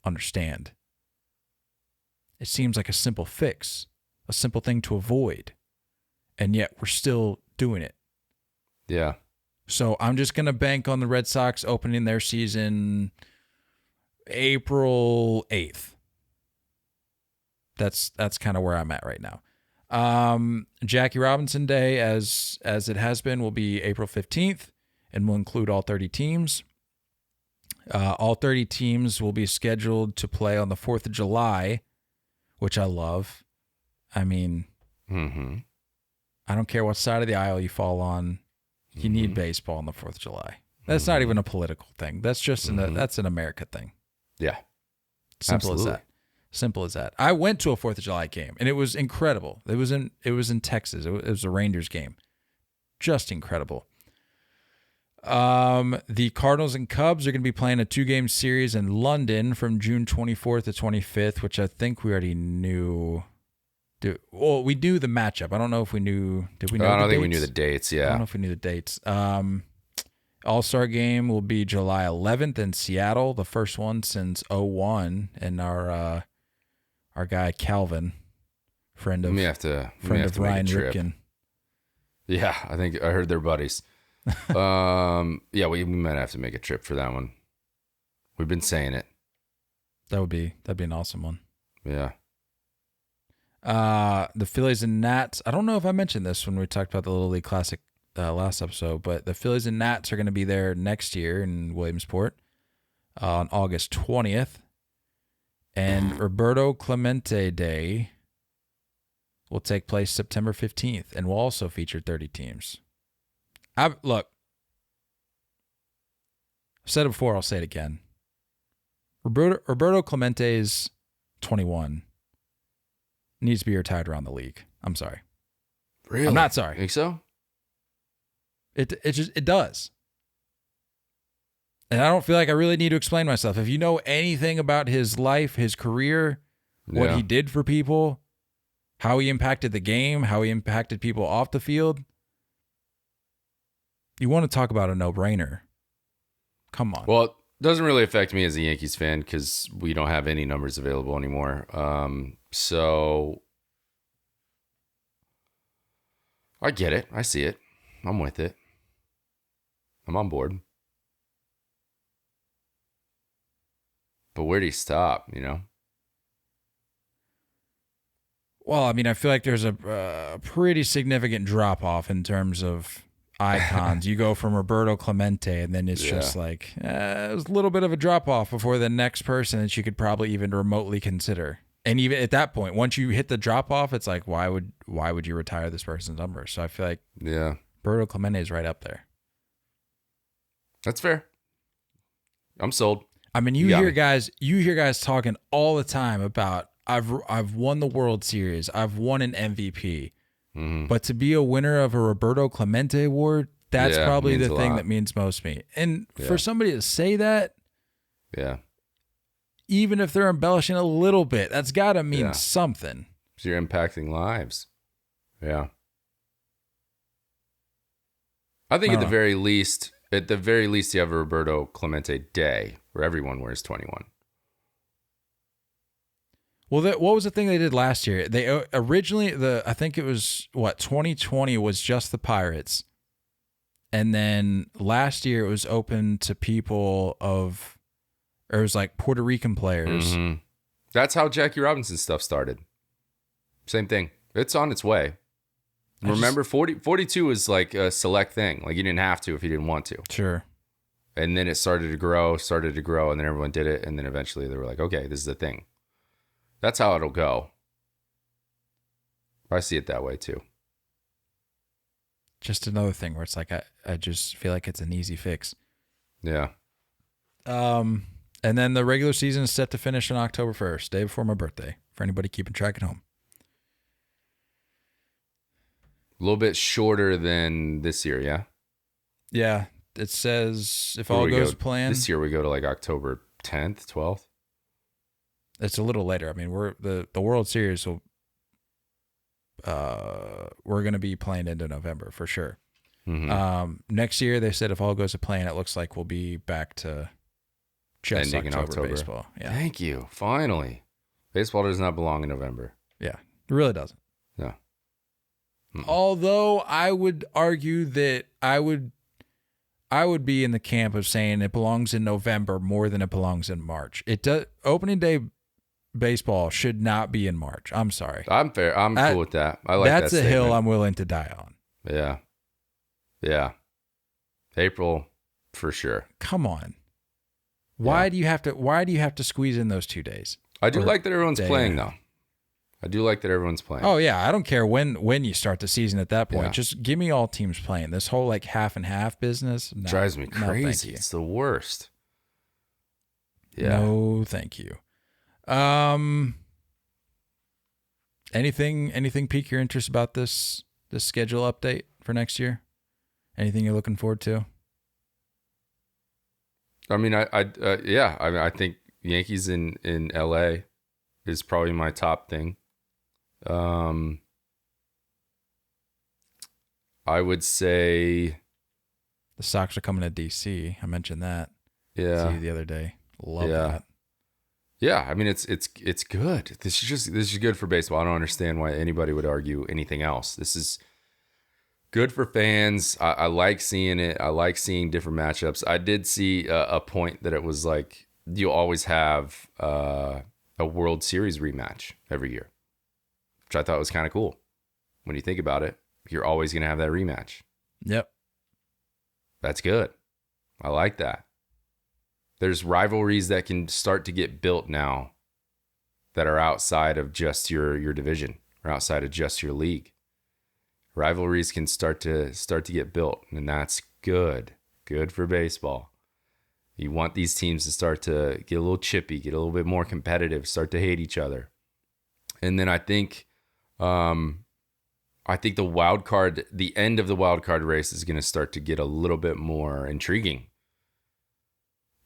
understand. It seems like a simple fix, a simple thing to avoid, and yet we're still doing it. Yeah. So I'm just going to bank on the Red Sox opening their season April 8th. That's kind of where I'm at right now. Jackie Robinson Day, as it has been, will be April 15th, and will include all 30 teams. All 30 teams will be scheduled to play on the 4th of July, which I love. I mean, I don't care what side of the aisle you fall on. You need baseball on the 4th of July. That's not even a political thing. That's just that's an America thing. Yeah. Simple as that. Simple as that. I went to a 4th of July game, and it was incredible. It was in Texas. It was a Rangers game. Just incredible. The Cardinals and Cubs are going to be playing a 2-game series in London from June 24th to 25th, which I think we already knew. We knew the matchup. I don't know if we knew. Did we know? I don't think we knew the dates. Yeah. I don't know if we knew the dates. All-Star game will be July 11th in Seattle, the first one since 2001, and our guy Calvin, friend of Ryan Ripken. Yeah, I think I heard they're buddies. Yeah, we might have to make a trip for that one. We've been saying it. That'd be an awesome one. Yeah. The Phillies and Nats. I don't know if I mentioned this when we talked about the Little League Classic last episode, but the Phillies and Nats are going to be there next year in Williamsport on August 20th. And Roberto Clemente Day will take place September 15th and will also feature 30 teams. Look, I've said it before, I'll say it again. Roberto Clemente is 21. Needs to be retired around the league. I'm sorry. Really? I'm not sorry. Think so? It does. And I don't feel like I really need to explain myself. If you know anything about his life, his career, what he did for people, how he impacted the game, how he impacted people off the field, you want to talk about a no-brainer. Come on. Well, it doesn't really affect me as a Yankees fan because we don't have any numbers available anymore. So I get it. I see it. I'm with it. I'm on board. But where do you stop, you know? Well, I mean, I feel like there's a pretty significant drop-off in terms of icons. You go from Roberto Clemente, and then it's just like, it was a little bit of a drop-off before the next person that you could probably even remotely consider. And even at that point, once you hit the drop-off, it's like, why would you retire this person's number? So I feel like Roberto Clemente is right up there. That's fair. I'm sold. I mean, you hear guys talking all the time about I've won the World Series, I've won an MVP, but to be a winner of a Roberto Clemente Award, that's probably the thing that means most to me. And for somebody to say that, even if they're embellishing a little bit, that's got to mean something. So you're impacting lives. Yeah. I think at the very least, you have a Roberto Clemente Day where everyone wears 21. Well, what was the thing they did last year? They originally, I think it was 2020 was just the Pirates. And then last year it was open to people it was like Puerto Rican players. Mm-hmm. That's how Jackie Robinson stuff started. Same thing. It's on its way. Remember, 42 was like a select thing. Like you didn't have to if you didn't want to. Sure. And then it started to grow, and then everyone did it. And then eventually they were like, okay, this is the thing. That's how it'll go. I see it that way too. Just another thing where it's like, I just feel like it's an easy fix. Yeah. And then the regular season is set to finish on October 1st, day before my birthday, for anybody keeping track at home. A little bit shorter than this year, yeah? Yeah. It says if all goes planned. This year we go to like October 10th, 12th. It's a little later. I mean, the World Series will we're going to be playing into November for sure. Mm-hmm. Next year they said if all goes to plan, it looks like we'll be back to just ending October baseball. Yeah. Thank you. Finally. Baseball does not belong in November. Yeah. It really doesn't. No. Mm-mm. Although I would argue that I would be in the camp of saying it belongs in November more than it belongs in March. It does. Opening day baseball should not be in March. I'm sorry. I'm fair. I'm cool with that. I like that. That's a hill I'm willing to die on. Yeah. Yeah. April for sure. Come on. Why do you have to squeeze in those 2 days? I do like that everyone's playing though. I do like that everyone's playing. Oh yeah, I don't care when you start the season at that point. Yeah. Just give me all teams playing. This whole like half and half business drives me crazy. It's the worst. Yeah. No, thank you. Anything pique your interest about this schedule update for next year? Anything you're looking forward to? I mean, I think Yankees in LA is probably my top thing. I would say the Sox are coming to DC. I mentioned that. Yeah. See you the other day. Love that. Yeah, I mean it's good. This is good for baseball. I don't understand why anybody would argue anything else. This is good for fans. I like seeing it. I like seeing different matchups. I did see a point that it was like you always have a World Series rematch every year, which I thought was kind of cool. When you think about it, you're always going to have that rematch. Yep. That's good. I like that. There's rivalries that can start to get built now that are outside of just your division or outside of just your league. Rivalries can start to get built, and that's good. Good for baseball. You want these teams to start to get a little chippy, get a little bit more competitive, start to hate each other. And then I think the wild card, the end of the wild card race is going to start to get a little bit more intriguing.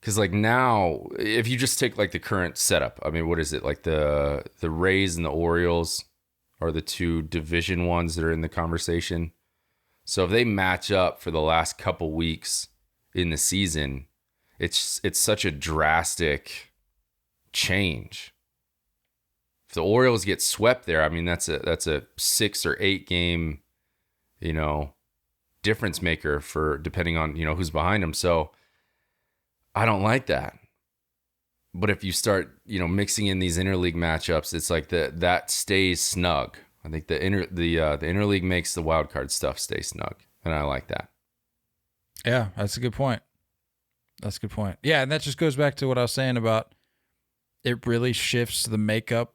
Because like now, if you just take like the current setup, I mean, what is it? Like the Rays and the Orioles are the two division ones that are in the conversation. So if they match up for the last couple weeks in the season, it's such a drastic change. If the Orioles get swept there, I mean that's a 6 or 8 game, difference maker for depending on who's behind them. So I don't like that. But if you start mixing in these interleague matchups, it's like that stays snug. I think the interleague makes the wild card stuff stay snug, and I like that. Yeah, that's a good point. Yeah, and that just goes back to what I was saying about it really shifts the makeup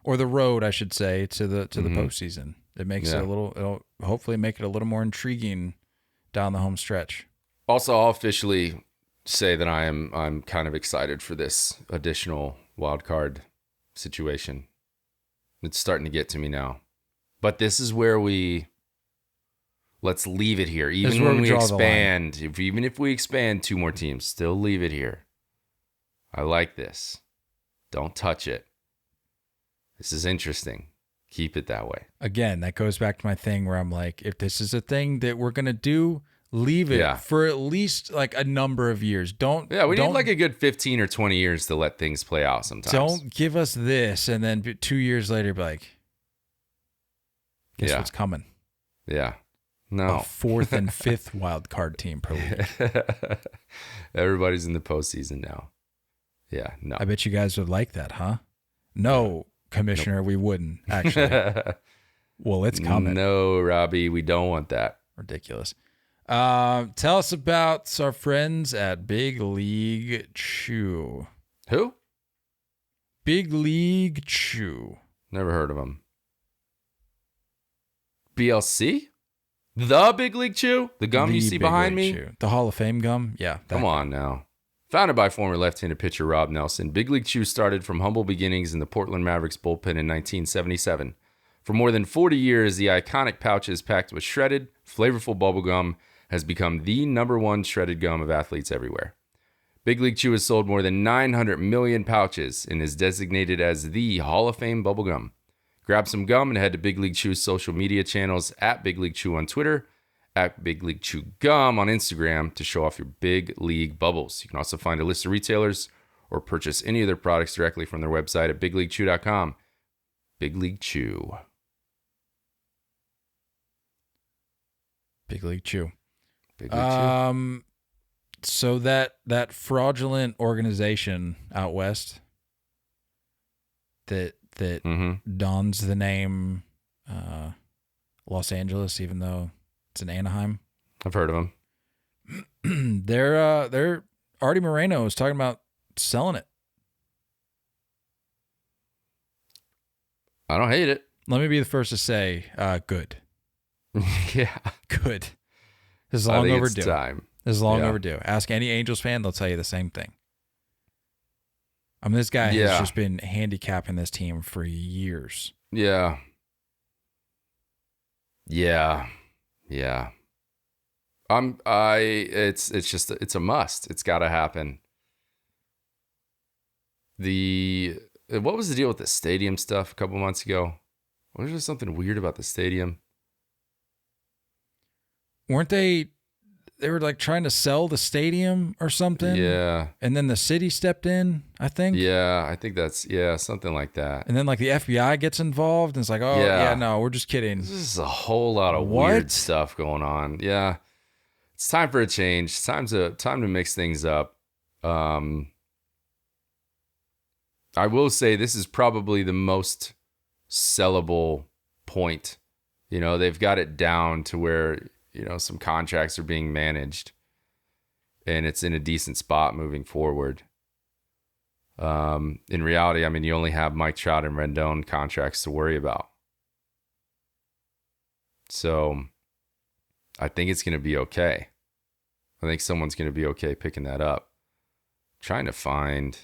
or the road, I should say, to the postseason. It makes it it'll hopefully make it a little more intriguing down the home stretch. Also, I'll officially say that I'm kind of excited for this additional wild card situation. It's starting to get to me now. But this is where let's leave it here. Even when we expand, even if we expand 2 more teams, still leave it here. I like this. Don't touch it. This is interesting. Keep it that way. Again, that goes back to my thing where I'm like, if this is a thing that we're going to do, leave it for at least like a number of years. We need like a good 15 or 20 years to let things play out sometimes. Don't give us this and then 2 years later be like, guess what's coming? Yeah. No. A 4th and 5th wild card team per league. Everybody's in the postseason now. Yeah, no. I bet you guys would like that, huh? No, Commissioner, we wouldn't, actually. Well, it's coming. No, Robbie, we don't want that. Ridiculous. Tell us about our friends at Big League Chew. Who? Big League Chew. Never heard of them. BLC? The Big League Chew? The gum you see behind me? Chew. The Hall of Fame gum? Yeah. Come on now. Founded by former left-handed pitcher Rob Nelson, Big League Chew started from humble beginnings in the Portland Mavericks bullpen in 1977. For more than 40 years, the iconic pouches packed with shredded, flavorful bubblegum has become the #1 shredded gum of athletes everywhere. Big League Chew has sold more than 900 million pouches and is designated as the Hall of Fame bubblegum. Grab some gum and head to Big League Chew's social media channels at Big League Chew on Twitter, at Big League Chew Gum on Instagram to show off your Big League bubbles. You can also find a list of retailers or purchase any of their products directly from their website at bigleaguechew.com. Big League Chew. Big League Chew. Big League Chew. So that fraudulent organization out west that dons the name Los Angeles, even though it's in Anaheim. I've heard of them. They're Arte Moreno is talking about selling it. I don't hate it. Let me be the first to say, good. Yeah. Good. This is long overdue. It's time. This is long overdue. Ask any Angels fan, they'll tell you the same thing. I mean, this guy has just been handicapping this team for years. Yeah. It's a must. It's got to happen. What was the deal with the stadium stuff a couple months ago? Was there something weird about the stadium? Weren't they were like trying to sell the stadium or something? Yeah. And then the city stepped in, I think. Yeah, I think that's something like that. And then like the FBI gets involved and it's like, oh yeah, no, we're just kidding. This is a whole lot of weird stuff going on. Yeah. It's time for a change. It's time to mix things up. I will say this is probably the most sellable point. You know, they've got it down to where, you know, some contracts are being managed and it's in a decent spot moving forward. In reality, I mean, you only have Mike Trout and Rendon contracts to worry about. So I think it's going to be okay. I think someone's going to be okay picking that up. Trying to find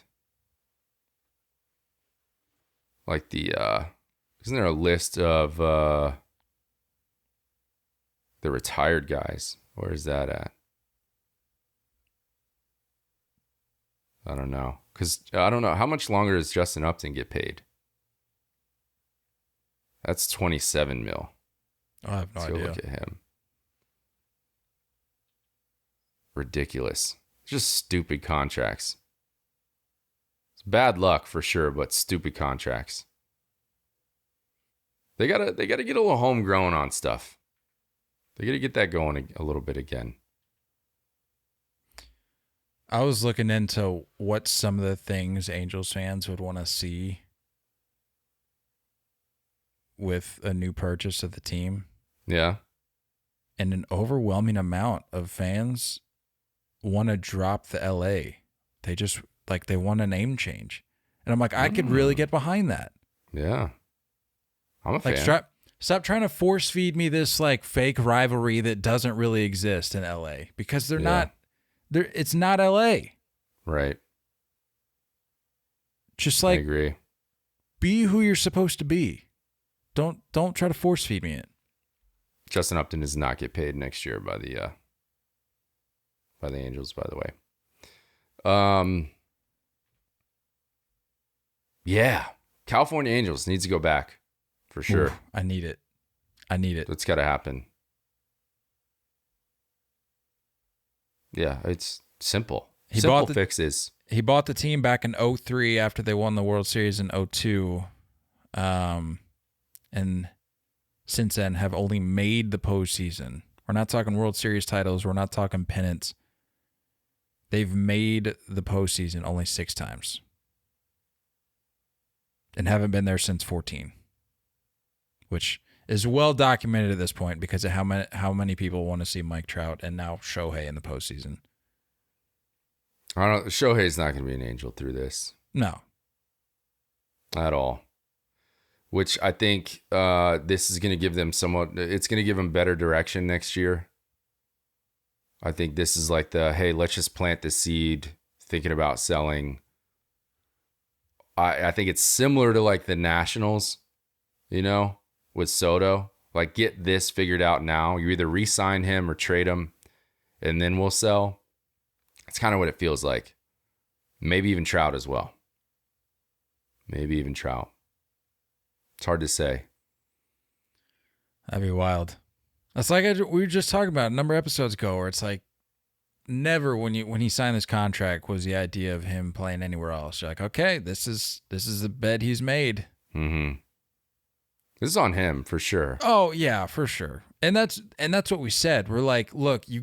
like isn't there a list of the retired guys? Where is that at? I don't know. Because I don't know. How much longer does Justin Upton get paid? That's $27 million. I have no idea. Look at him. Ridiculous. Just stupid contracts. It's bad luck for sure, but stupid contracts. They gotta get a little homegrown on stuff. They gotta get that going a little bit again. I was looking into what some of the things Angels fans would want to see with a new purchase of the team. Yeah. And an overwhelming amount of fans want to drop the LA. They just they want a name change. And I'm like, I could really get behind that. Yeah. I'm a fan. Stop trying to force feed me this fake rivalry that doesn't really exist in LA because they're not It's not LA. Right. Just I like agree. be who you're supposed to be. Don't try to force feed me it. Justin Upton does not get paid next year by the Angels, by the way. Yeah. California Angels needs to go back for sure. Oof, I need it. It's got to happen. Yeah, it's simple. Simple fixes. He bought the team back in 2003 after they won the World Series in 2002. And since then have only made the postseason. We're not talking World Series titles. We're not talking pennants. They've made the postseason only 6 times. And haven't been there since 2014. Which is well documented at this point because of how many people want to see Mike Trout and now Shohei in the postseason. I don't. Shohei's not going to be an Angel through this. No. At all. Which I think this is going to give them it's going to give them better direction next year. I think this is like hey, let's just plant the seed, thinking about selling. I think it's similar to like the Nationals, with Soto. Like, get this figured out now. You either re-sign him or trade him, and then we'll sell. It's kind of what it feels like. Maybe even Trout as well. It's hard to say. That'd be wild. That's like we were just talking about a number of episodes ago, where it's like never when he signed this contract was the idea of him playing anywhere else. You're like, okay, this is the bet he's made. Mm-hmm. This is on him for sure. Oh yeah, for sure. And that's what we said. We're like, look, you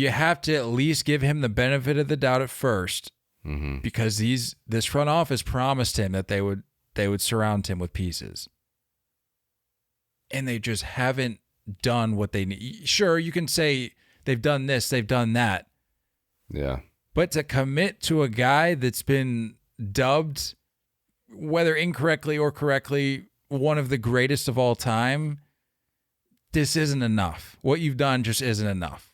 have to at least give him the benefit of the doubt at first. Mm-hmm. Because this front office promised him that they would surround him with pieces. And they just haven't done what they need. Sure, you can say they've done this, they've done that. Yeah. But to commit to a guy that's been dubbed, whether incorrectly or correctly, one of the greatest of all time, this isn't enough. What you've done just isn't enough.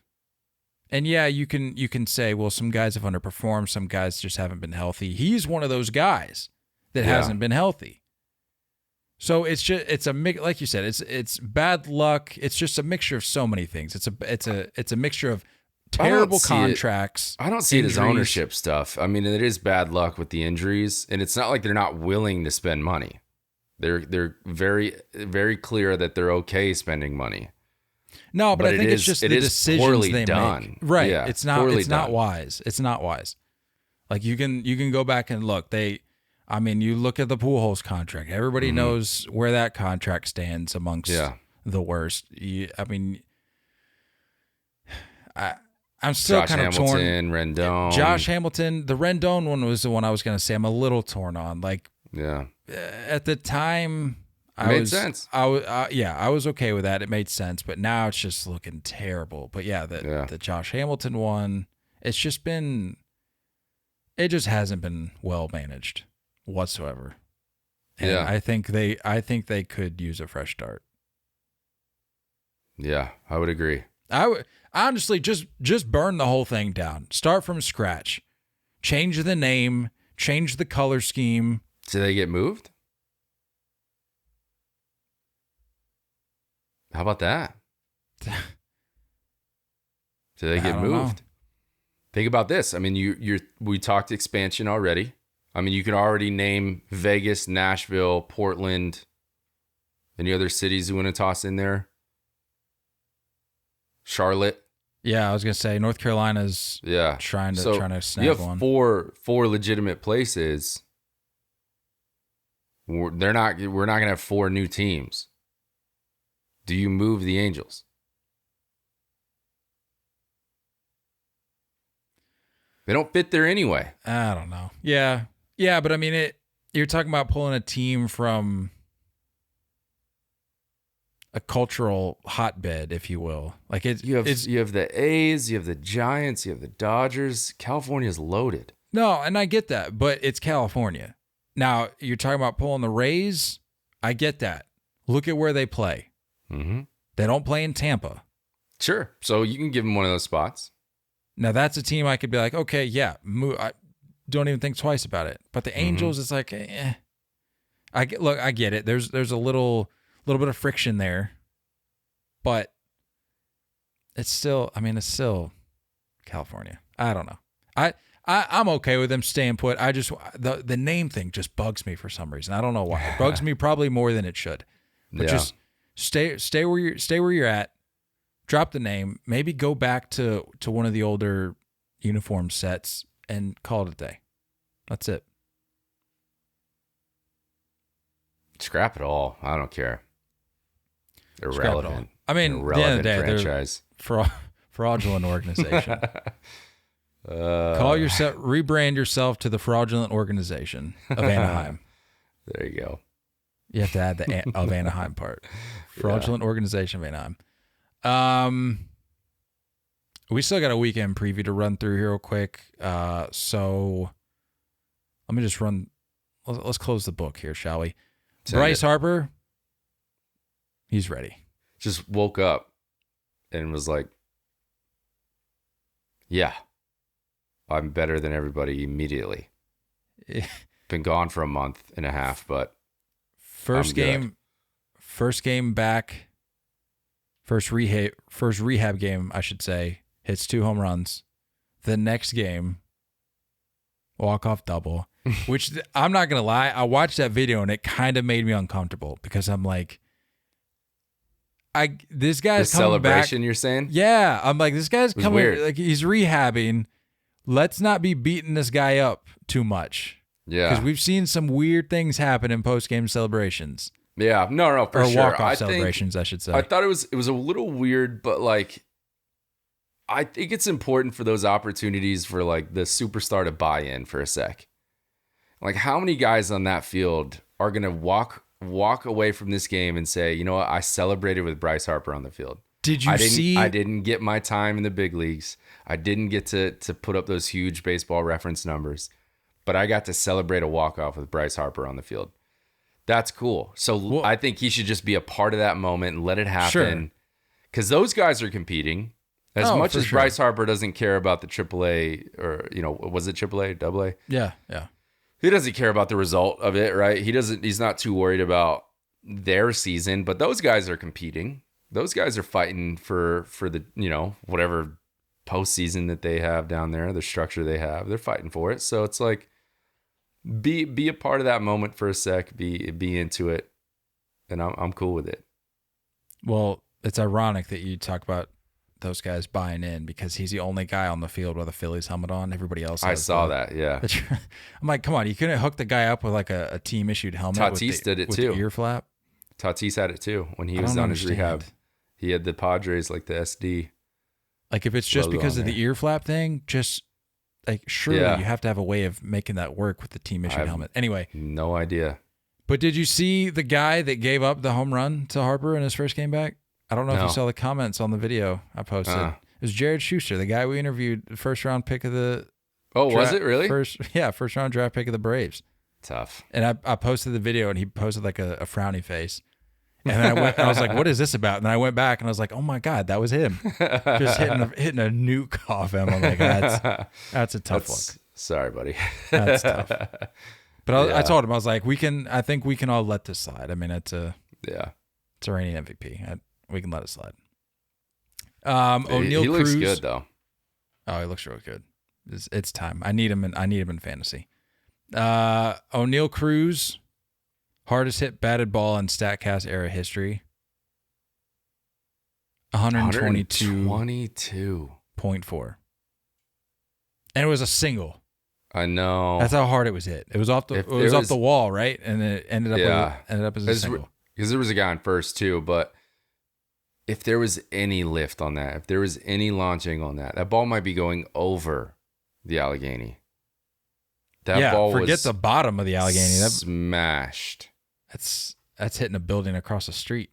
And yeah, you can say, well, some guys have underperformed, some guys just haven't been healthy. He's one of those guys that hasn't been healthy. So it's a mix, like you said, it's bad luck. It's just a mixture of so many things. It's a mixture of terrible contracts. I don't see it as ownership stuff. I mean, it is bad luck with the injuries, and it's not like they're not willing to spend money. They're very, very clear that they're okay spending money. No, but I think it's just the decisions they make. Right. Yeah, it's not wise. It's not wise. Like you can go back and look. You look at the Pujols contract. Everybody knows where that contract stands amongst the worst. I'm still Josh kind of Hamilton, torn. Rendon. Josh Hamilton, the Rendon one was the one I was going to say I'm a little torn on. Like, at the time, it made sense. I was okay with that. It made sense, but now it's just looking terrible. But the Josh Hamilton one, it just hasn't been well managed whatsoever. And I think they could use a fresh start. Yeah, I would agree. I would honestly just burn the whole thing down. Start from scratch. Change the name, change the color scheme. Do they get moved? How about that? Do they get moved? Think about this. I mean, we talked expansion already. I mean, you can already name Vegas, Nashville, Portland. Any other cities you want to toss in there? Charlotte. Yeah, I was gonna say North Carolina's trying to snap you have one. four legitimate places. We're not gonna have 4 new teams. Do you move the Angels? They don't fit there anyway. I don't know. Yeah, but I mean, you're talking about pulling a team from a cultural hotbed, if you will. Like you have the A's, you have the Giants, you have the Dodgers. California's loaded. No, and I get that, but it's California. Now you're talking about pulling the Rays. I get that. Look at where they play. Mm-hmm. They don't play in Tampa. Sure. So you can give him one of those spots. Now that's a team I could be like, okay, yeah, I don't even think twice about it. But the Angels, it's like, I get it. There's a little bit of friction there, but it's still California. I don't know. I'm okay with them staying put. I just the name thing just bugs me for some reason. I don't know why. It bugs me probably more than it should. But just stay where you're at. Drop the name. Maybe go back to one of the older uniform sets and call it a day. That's it. Scrap it all. I don't care. Irrelevant. I mean, at the end of the day, franchise. Fraudulent organization. Rebrand yourself to the fraudulent organization of Anaheim. There you go. You have to add the of Anaheim part. Fraudulent organization of Anaheim. We still got a weekend preview to run through here real quick. So let me just let's close the book here, shall we? Bryce Harper, he's ready. Just woke up and was like, yeah, I'm better than everybody immediately. Been gone for a month and a half, but first game back, first rehab game, I should say, hits 2 home runs. The next game, walk-off double, which I'm not going to lie, I watched that video and it kind of made me uncomfortable because I'm like, this guy's the coming celebration, back. You're saying? Yeah, I'm like, this guy's coming, weird. like he's rehabbing. Let's not be beating this guy up too much. Yeah. Because we've seen some weird things happen in post-game celebrations. Yeah, no, for or sure. Walk-off celebrations, I should say. I thought it was a little weird, but like, I think it's important for those opportunities for like the superstar to buy in for a sec. Like, how many guys on that field are gonna walk away from this game and say, you know what, I celebrated with Bryce Harper on the field. I didn't get my time in the big leagues. I didn't get to put up those huge baseball reference numbers, but I got to celebrate a walk-off with Bryce Harper on the field. That's cool. So I think he should just be a part of that moment and let it happen. Because those guys are competing. As much as Bryce Harper doesn't care about the AAA, or, was it AAA, AA? Yeah. He doesn't care about the result of it, right? He's not too worried about their season, but those guys are competing. Those guys are fighting for the, whatever postseason that they have down there, the structure they have. They're fighting for it. So it's like, be a part of that moment for a sec, be into it, and I'm cool with it. Well, it's ironic that you talk about those guys buying in because he's the only guy on the field with a Phillies helmet on. Everybody else has that, yeah. I'm like, come on, you couldn't hook the guy up with like a team issued helmet. Tatis did it too. The ear flap. Tatis had it too when he was on his rehab. He had the Padres, like the SD. Like, if it's just because of the ear flap thing, just like, surely you have to have a way of making that work with the team issued helmet. Anyway, no idea. But did you see the guy that gave up the home run to Harper in his first game back? I don't know if you saw the comments on the video I posted. It was Jared Schuster, the guy we interviewed, the first round pick of the. Oh, was it really? First round draft pick of the Braves. Tough. And I posted the video, and he posted like a frowny face. And then I was like, "What is this about?" And then I went back, and I was like, "Oh my God, that was him, just hitting a nuke off him." I'm like, "That's a tough look." Sorry, buddy. That's tough. But I told him, I was like, I think we can all let this slide. I mean, it's a reigning MVP. We can let it slide. O'Neal Cruz. He looks good though. Oh, he looks really good. It's time. I need him in fantasy. O'Neal Cruz, hardest hit batted ball in StatCast era history. 122.4. And it was a single. I know. That's how hard it was hit. It was off the wall, right? And it ended up as a single. Because there was a guy on first too, but if there was any lift on that, if there was any launching on that ball might be going over the Allegheny. Forget the bottom of the Allegheny. Smashed. That's hitting a building across the street.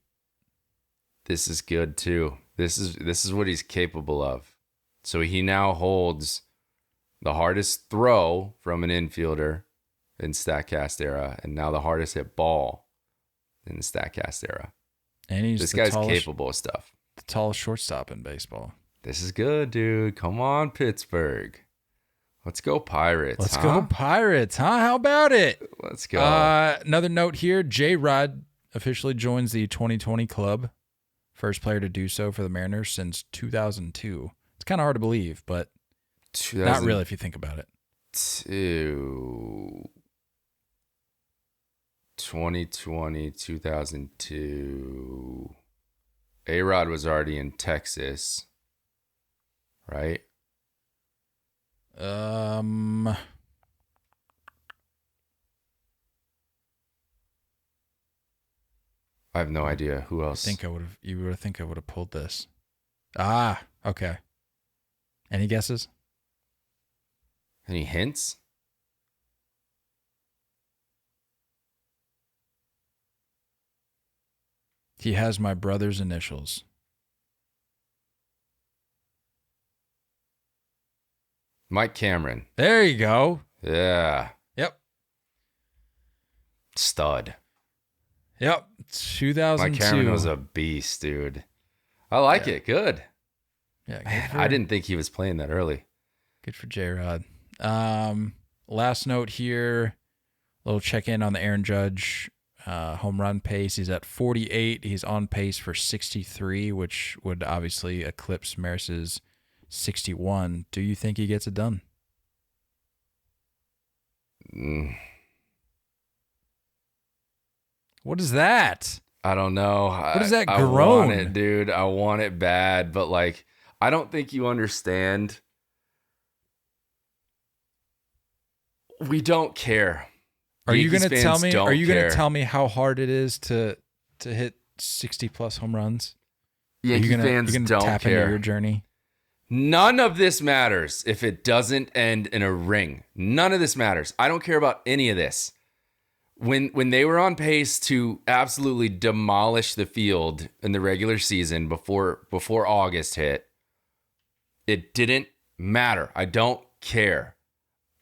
This is good too. This is what he's capable of. So he now holds the hardest throw from an infielder in StatCast era, and now the hardest hit ball in the StatCast era. And this guy's capable of stuff. the tallest shortstop in baseball. This is good, dude. Come on, Pittsburgh. Let's go Pirates. Let's go Pirates, huh? How about it? Let's go. Another note here, J-Rod officially joins the 2020 club. First player to do so for the Mariners since 2002. It's kind of hard to believe, but not really if you think about it. 2020, 2002. A-Rod was already in Texas, right? I have no idea. Who else? You would think I would have pulled this. Okay. Any guesses? Any hints? He has my brother's initials. Mike Cameron. There you go. Yeah. Yep. Stud. Yep. 2002. Mike Cameron was a beast, dude. I like it. Good. Yeah. Man, I didn't think he was playing that early. Good for J-Rod. Last note here, a little check-in on the Aaron Judge home run pace. He's at 48. He's on pace for 63, which would obviously eclipse Maris's 61. Do you think he gets it done? What is that? I don't know. What is that I groan? want it, dude. I want it bad, but like, I don't think you understand. We don't care. Are you going to tell me? Are you going to tell me how hard it is to hit 60 plus home runs? Yankee fans don't tap care. into your journey? None of this matters if it doesn't end in a ring. None of this matters. I don't care about any of this. When they were on pace to absolutely demolish the field in the regular season before August hit, it didn't matter. I don't care.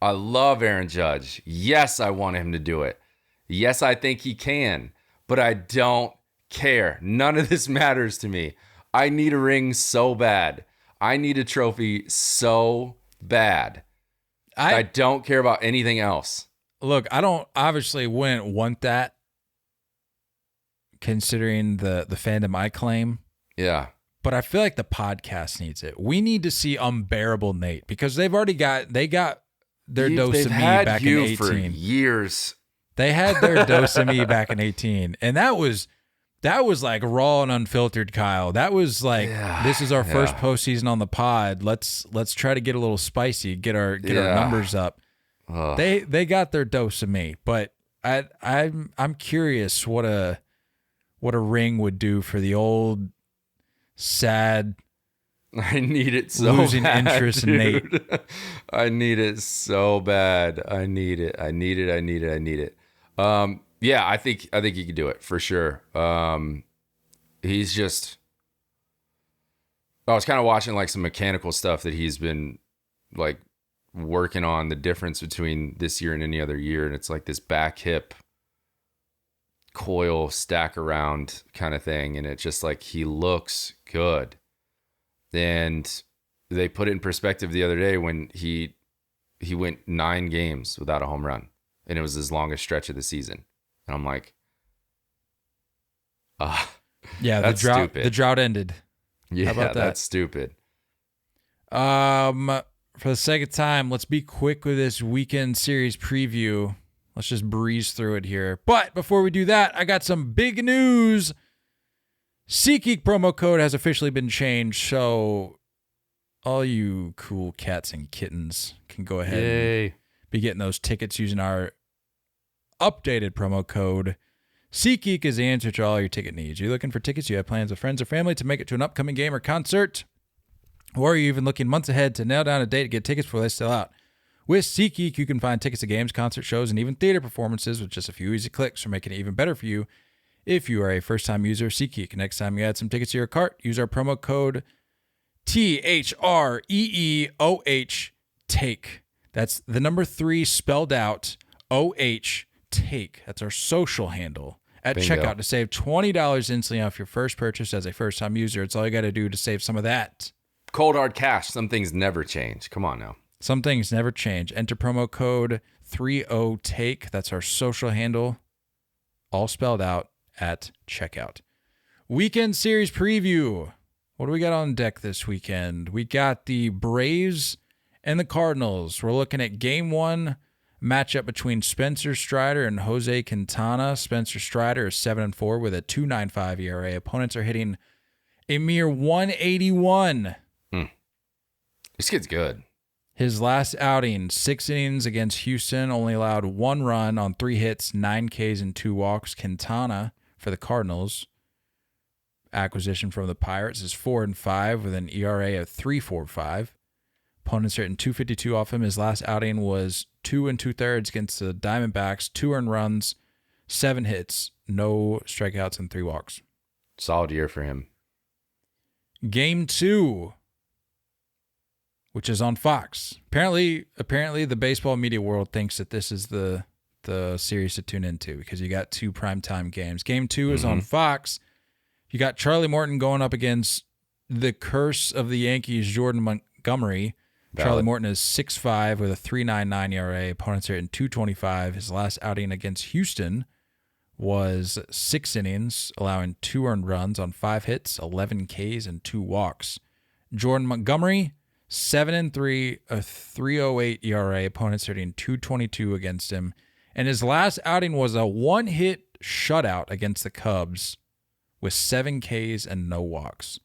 I love Aaron Judge. Yes, I want him to do it. Yes, I think he can, but I don't care. None of this matters to me. I need a ring so bad. I need a trophy so bad. I don't care about anything else. Look, I wouldn't want that considering the fandom I claim. Yeah. But I feel like the podcast needs it. We need to see Unbearable Nate because they got their dose of me back in 18. For years. They had their dose of me back in 18. And that was like raw and unfiltered, Kyle. That was like, This is our first postseason on the pod. Let's try to get a little spicy, get our numbers up. They got their dose of me, but I'm curious what a ring would do for the old sad. I need it so losing bad, interest dude. in Nate. I need it so bad. I need it. Yeah, I think he could do it for sure. He's just. I was kind of watching like some mechanical stuff that he's been like working on, the difference between this year and any other year, and it's like this back hip coil stack around kind of thing, and it's just like he looks good. And they put it in perspective the other day when he went 9 games without a home run, and it was his longest stretch of the season. And I'm like, yeah, that's stupid. The drought ended. Yeah, how about that? That's stupid. For the sake of time, let's be quick with this weekend series preview. Let's just breeze through it here. But before we do that, I got some big news. SeatGeek promo code has officially been changed, so all you cool cats and kittens can go ahead and be getting those tickets using our updated promo code. SeatGeek is the answer to all your ticket needs. You're looking for tickets, you have plans with friends or family to make it to an upcoming game or concert, or you're even looking months ahead to nail down a date to get tickets before they sell out. With SeatGeek, you can find tickets to games, concert shows, and even theater performances with just a few easy clicks, for making it even better for you if you are a first-time user of SeatGeek. Next time you add some tickets to your cart, use our promo code THREEOH, TAKE. That's the number 3 spelled out, OH, TAKE. That's our social handle at Bingo. checkout to save $20 instantly off your first purchase as a first-time user. It's all you got to do to save some of that. Cold hard cash. Some things never change. Come on now. Some things never change. Enter promo code 30TAKE. That's our social handle, all spelled out at checkout. Weekend series preview. What do we got on deck this weekend? We got the Braves and the Cardinals. We're looking at game one matchup between Spencer Strider and Jose Quintana. Spencer Strider is 7-4 with a 2.95 ERA. Opponents are hitting a mere 181. This kid's good. His last outing, 6 innings against Houston, only allowed 1 run on 3 hits, 9 Ks, and 2 walks. Quintana for the Cardinals, acquisition from the Pirates, is 4-5 with an ERA of 3.45. Opponents are hitting 252 off him. His last outing was 2 2/3 against the Diamondbacks, 2 earned runs, 7 hits, no strikeouts, and 3 walks. Solid year for him. Game 2, which is on Fox. Apparently, the baseball media world thinks that this is the series to tune into because you got 2 primetime games. Game 2 is on Fox. You got Charlie Morton going up against the curse of the Yankees, Jordan Montgomery. Valid. Charlie Morton is 6.5 with a 3.99 ERA. Opponents are in 2.25. His last outing against Houston was 6 innings, allowing 2 earned runs on 5 hits, 11 Ks, and 2 walks. Jordan Montgomery, 7-3, a 3.08 ERA. Opponents are hitting 2.22 against him. And his last outing was a 1-hit shutout against the Cubs with 7 Ks and no walks.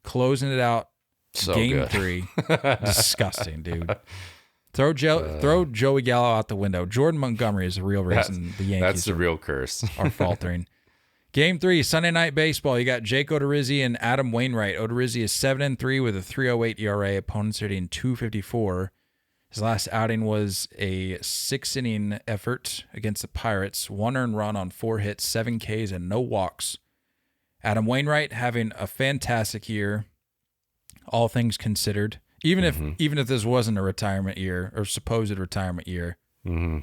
Closing it out, So game good. 3. Disgusting, dude. Throw Joey Gallo out the window. Jordan Montgomery is the real reason the Yankees That's the real curse. are faltering. Game 3, Sunday Night Baseball. You got Jake Odorizzi and Adam Wainwright. Odorizzi is 7-3 with a 3.08 ERA. Opponents are hitting 2.54. His last outing was a 6-inning effort against the Pirates. 1 earned run on 4 hits, 7 Ks, and no walks. Adam Wainwright having a fantastic year, all things considered. Even if this wasn't a retirement year or supposed retirement year. Mm-hmm.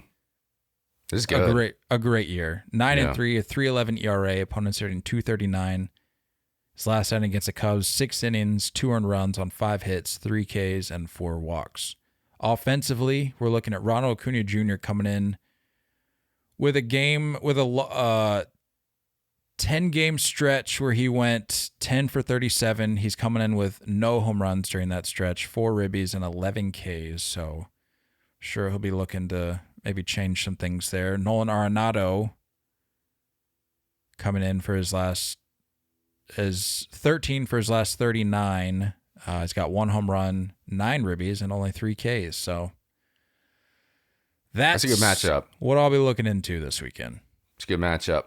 This is good. A great year. 9-3, a 3.11 ERA. Opponents are hitting 2.39. His last outing against the Cubs, 6 innings, 2 earned runs on 5 hits, 3 Ks, and 4 walks. Offensively, we're looking at Ronald Acuna Jr. coming in with a 10-game stretch where he went 10 for 37. He's coming in with no home runs during that stretch, 4 ribbies and 11 Ks. So sure he'll be looking to maybe change some things there. Nolan Arenado coming in for his 13 for his last 39. He's got 1 home run, 9 ribbies, and only 3 Ks. So that's a good matchup. What I'll be looking into this weekend. It's a good matchup.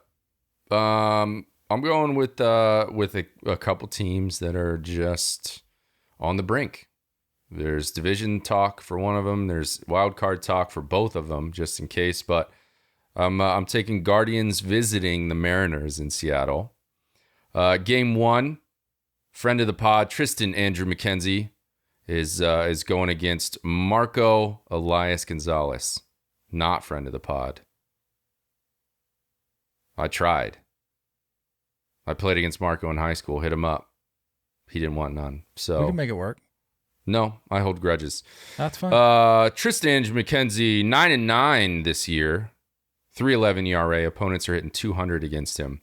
I'm going with a couple teams that are just on the brink. There's division talk for one of them. There's wild card talk for both of them, just in case. But I'm taking Guardians visiting the Mariners in Seattle. Game 1, friend of the pod, Tristan Andrew McKenzie, is going against Marco Elias Gonzalez, not friend of the pod. I tried. I played against Marco in high school, hit him up. He didn't want none. So We can make it work. no, I hold grudges. That's fine. Tristan McKenzie, 9-9 this year, 3.11 ERA. Opponents are hitting 200 against him.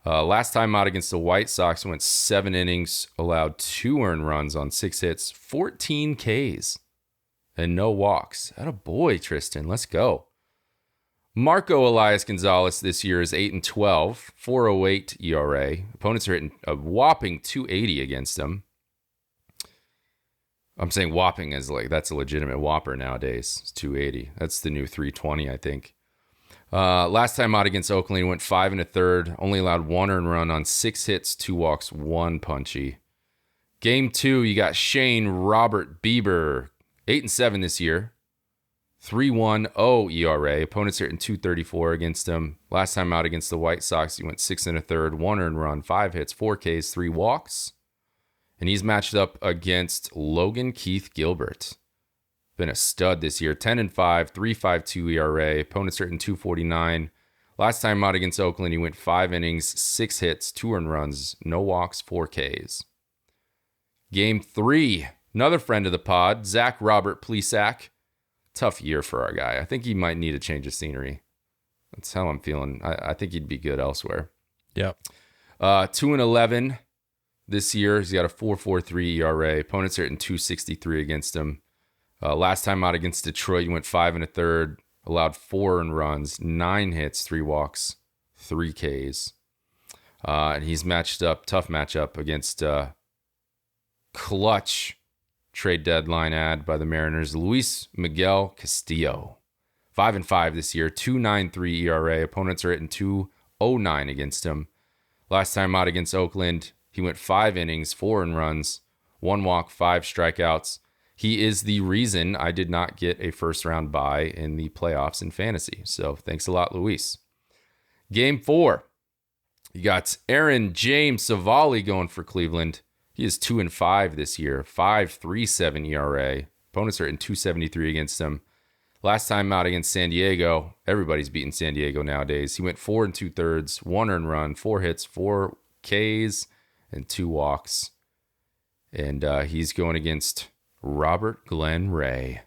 Last time out against the White Sox, went 7 innings, allowed 2 earned runs on 6 hits, 14 Ks, and no walks. Attaboy, Tristan. Let's go. Marco Elias Gonzalez this year is 8-12, 4.08 ERA. Opponents are hitting a whopping 280 against him. I'm saying whopping as like that's a legitimate whopper nowadays. It's 280. That's the new 320, I think. Last time out against Oakland, he went 5 1/3, only allowed 1 earned run on 6 hits, 2 walks, 1 punchy. Game 2, you got Shane Robert Bieber, 8-7 this year, 3.10 ERA. Opponents are hitting 234 against him. Last time out against the White Sox, he went 6 1/3, 1 earned run, 5 hits, 4 Ks, 3 walks. And he's matched up against Logan Keith Gilbert. Been a stud this year. 10-5, 3.52 ERA. Opponents are hitting 249. Last time out against Oakland, he went 5 innings, 6 hits, 2 earned runs, no walks, 4 Ks. Game 3, another friend of the pod, Zach Robert Plesac. Tough year for our guy. I think he might need a change of scenery. That's how I'm feeling. I think he'd be good elsewhere. Yep. 2-11 this year. He's got a 4.43 ERA. Opponents are hitting .263 against him. Last time out against Detroit, he went 5 1/3, allowed 4 earned runs, 9 hits, 3 walks, 3 Ks. And he's matched up, tough matchup against clutch trade deadline ad by the Mariners, Luis Miguel Castillo. 5-5 this year, 2.93 ERA. Opponents are hitting .209 against him. Last time out against Oakland, he went 5 innings, 4 earned runs, 1 walk, 5 strikeouts. He is the reason I did not get a first-round bye in the playoffs in fantasy. So thanks a lot, Luis. Game 4, you got Aaron James Savali going for Cleveland. He is 2-5 this year, 5.37 ERA. Opponents are in .273 against him. Last time out against San Diego, everybody's beating San Diego nowadays. He went 4 2/3, 1 earned run, 4 hits, 4 Ks, and 2 walks. And he's going against Robert Glenn Ray.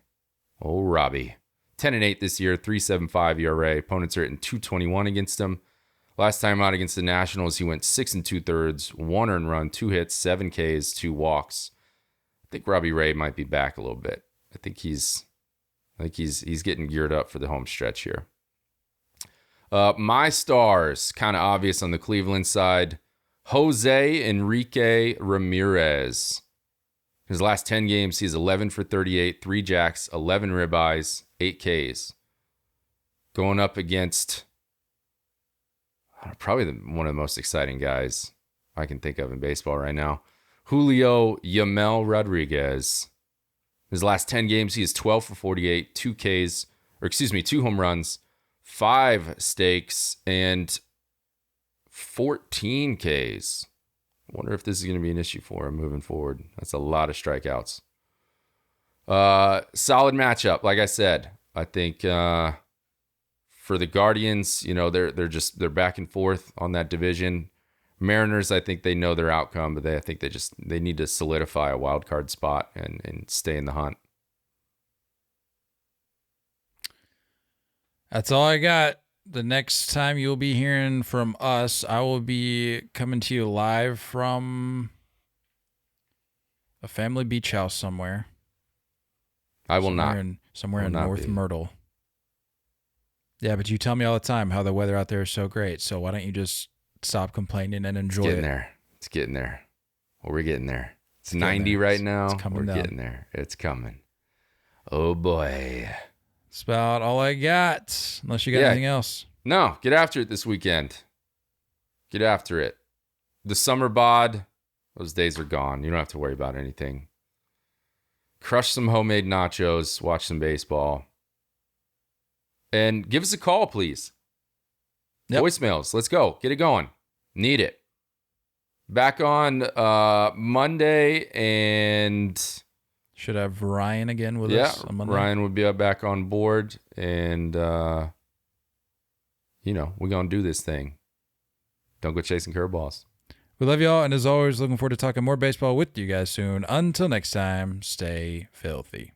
Oh, Robbie. 10-8 this year, 3.75 ERA. Opponents are hitting .221 against him. Last time out against the Nationals, he went 6 2/3, 1 earned run, 2 hits, 7 Ks, 2 walks. I think Robbie Ray might be back a little bit. I think he's getting geared up for the home stretch here. My stars, kind of obvious on the Cleveland side. Jose Enrique Ramirez. His last 10 games, he's 11 for 38, 3 jacks, 11 ribeyes, 8 Ks. Going up against probably one of the most exciting guys I can think of in baseball right now, Julio Yamel Rodriguez. His last 10 games, he is 12 for 48, 2 home runs, 5 steaks, and 14 Ks. I wonder if this is going to be an issue for him moving forward. That's a lot of strikeouts. Solid matchup, like I said. I think for the Guardians, they're back and forth on that division. Mariners, I think they know their outcome, but I think they need to solidify a wild card spot and stay in the hunt. That's all I got. The next time you'll be hearing from us, I will be coming to you live from a family beach house somewhere. I will somewhere in North Myrtle. Yeah, but you tell me all the time how the weather out there is so great. So why don't you just stop complaining and enjoy it? It's getting there. Well, we're getting there. It's 90 right now. It's coming down. Getting there. It's coming. Oh, boy. That's about all I got, unless you got anything else. No, get after it this weekend. Get after it. The summer bod, those days are gone. You don't have to worry about anything. Crush some homemade nachos, watch some baseball. And give us a call, please. Yep. Voicemails. Let's go. Get it going. Need it. Back on Monday, and should have Ryan again with us on Monday. Ryan would be back on board, and we're going to do this thing. Don't go chasing curveballs. We love y'all, and as always, looking forward to talking more baseball with you guys soon. Until next time, stay filthy.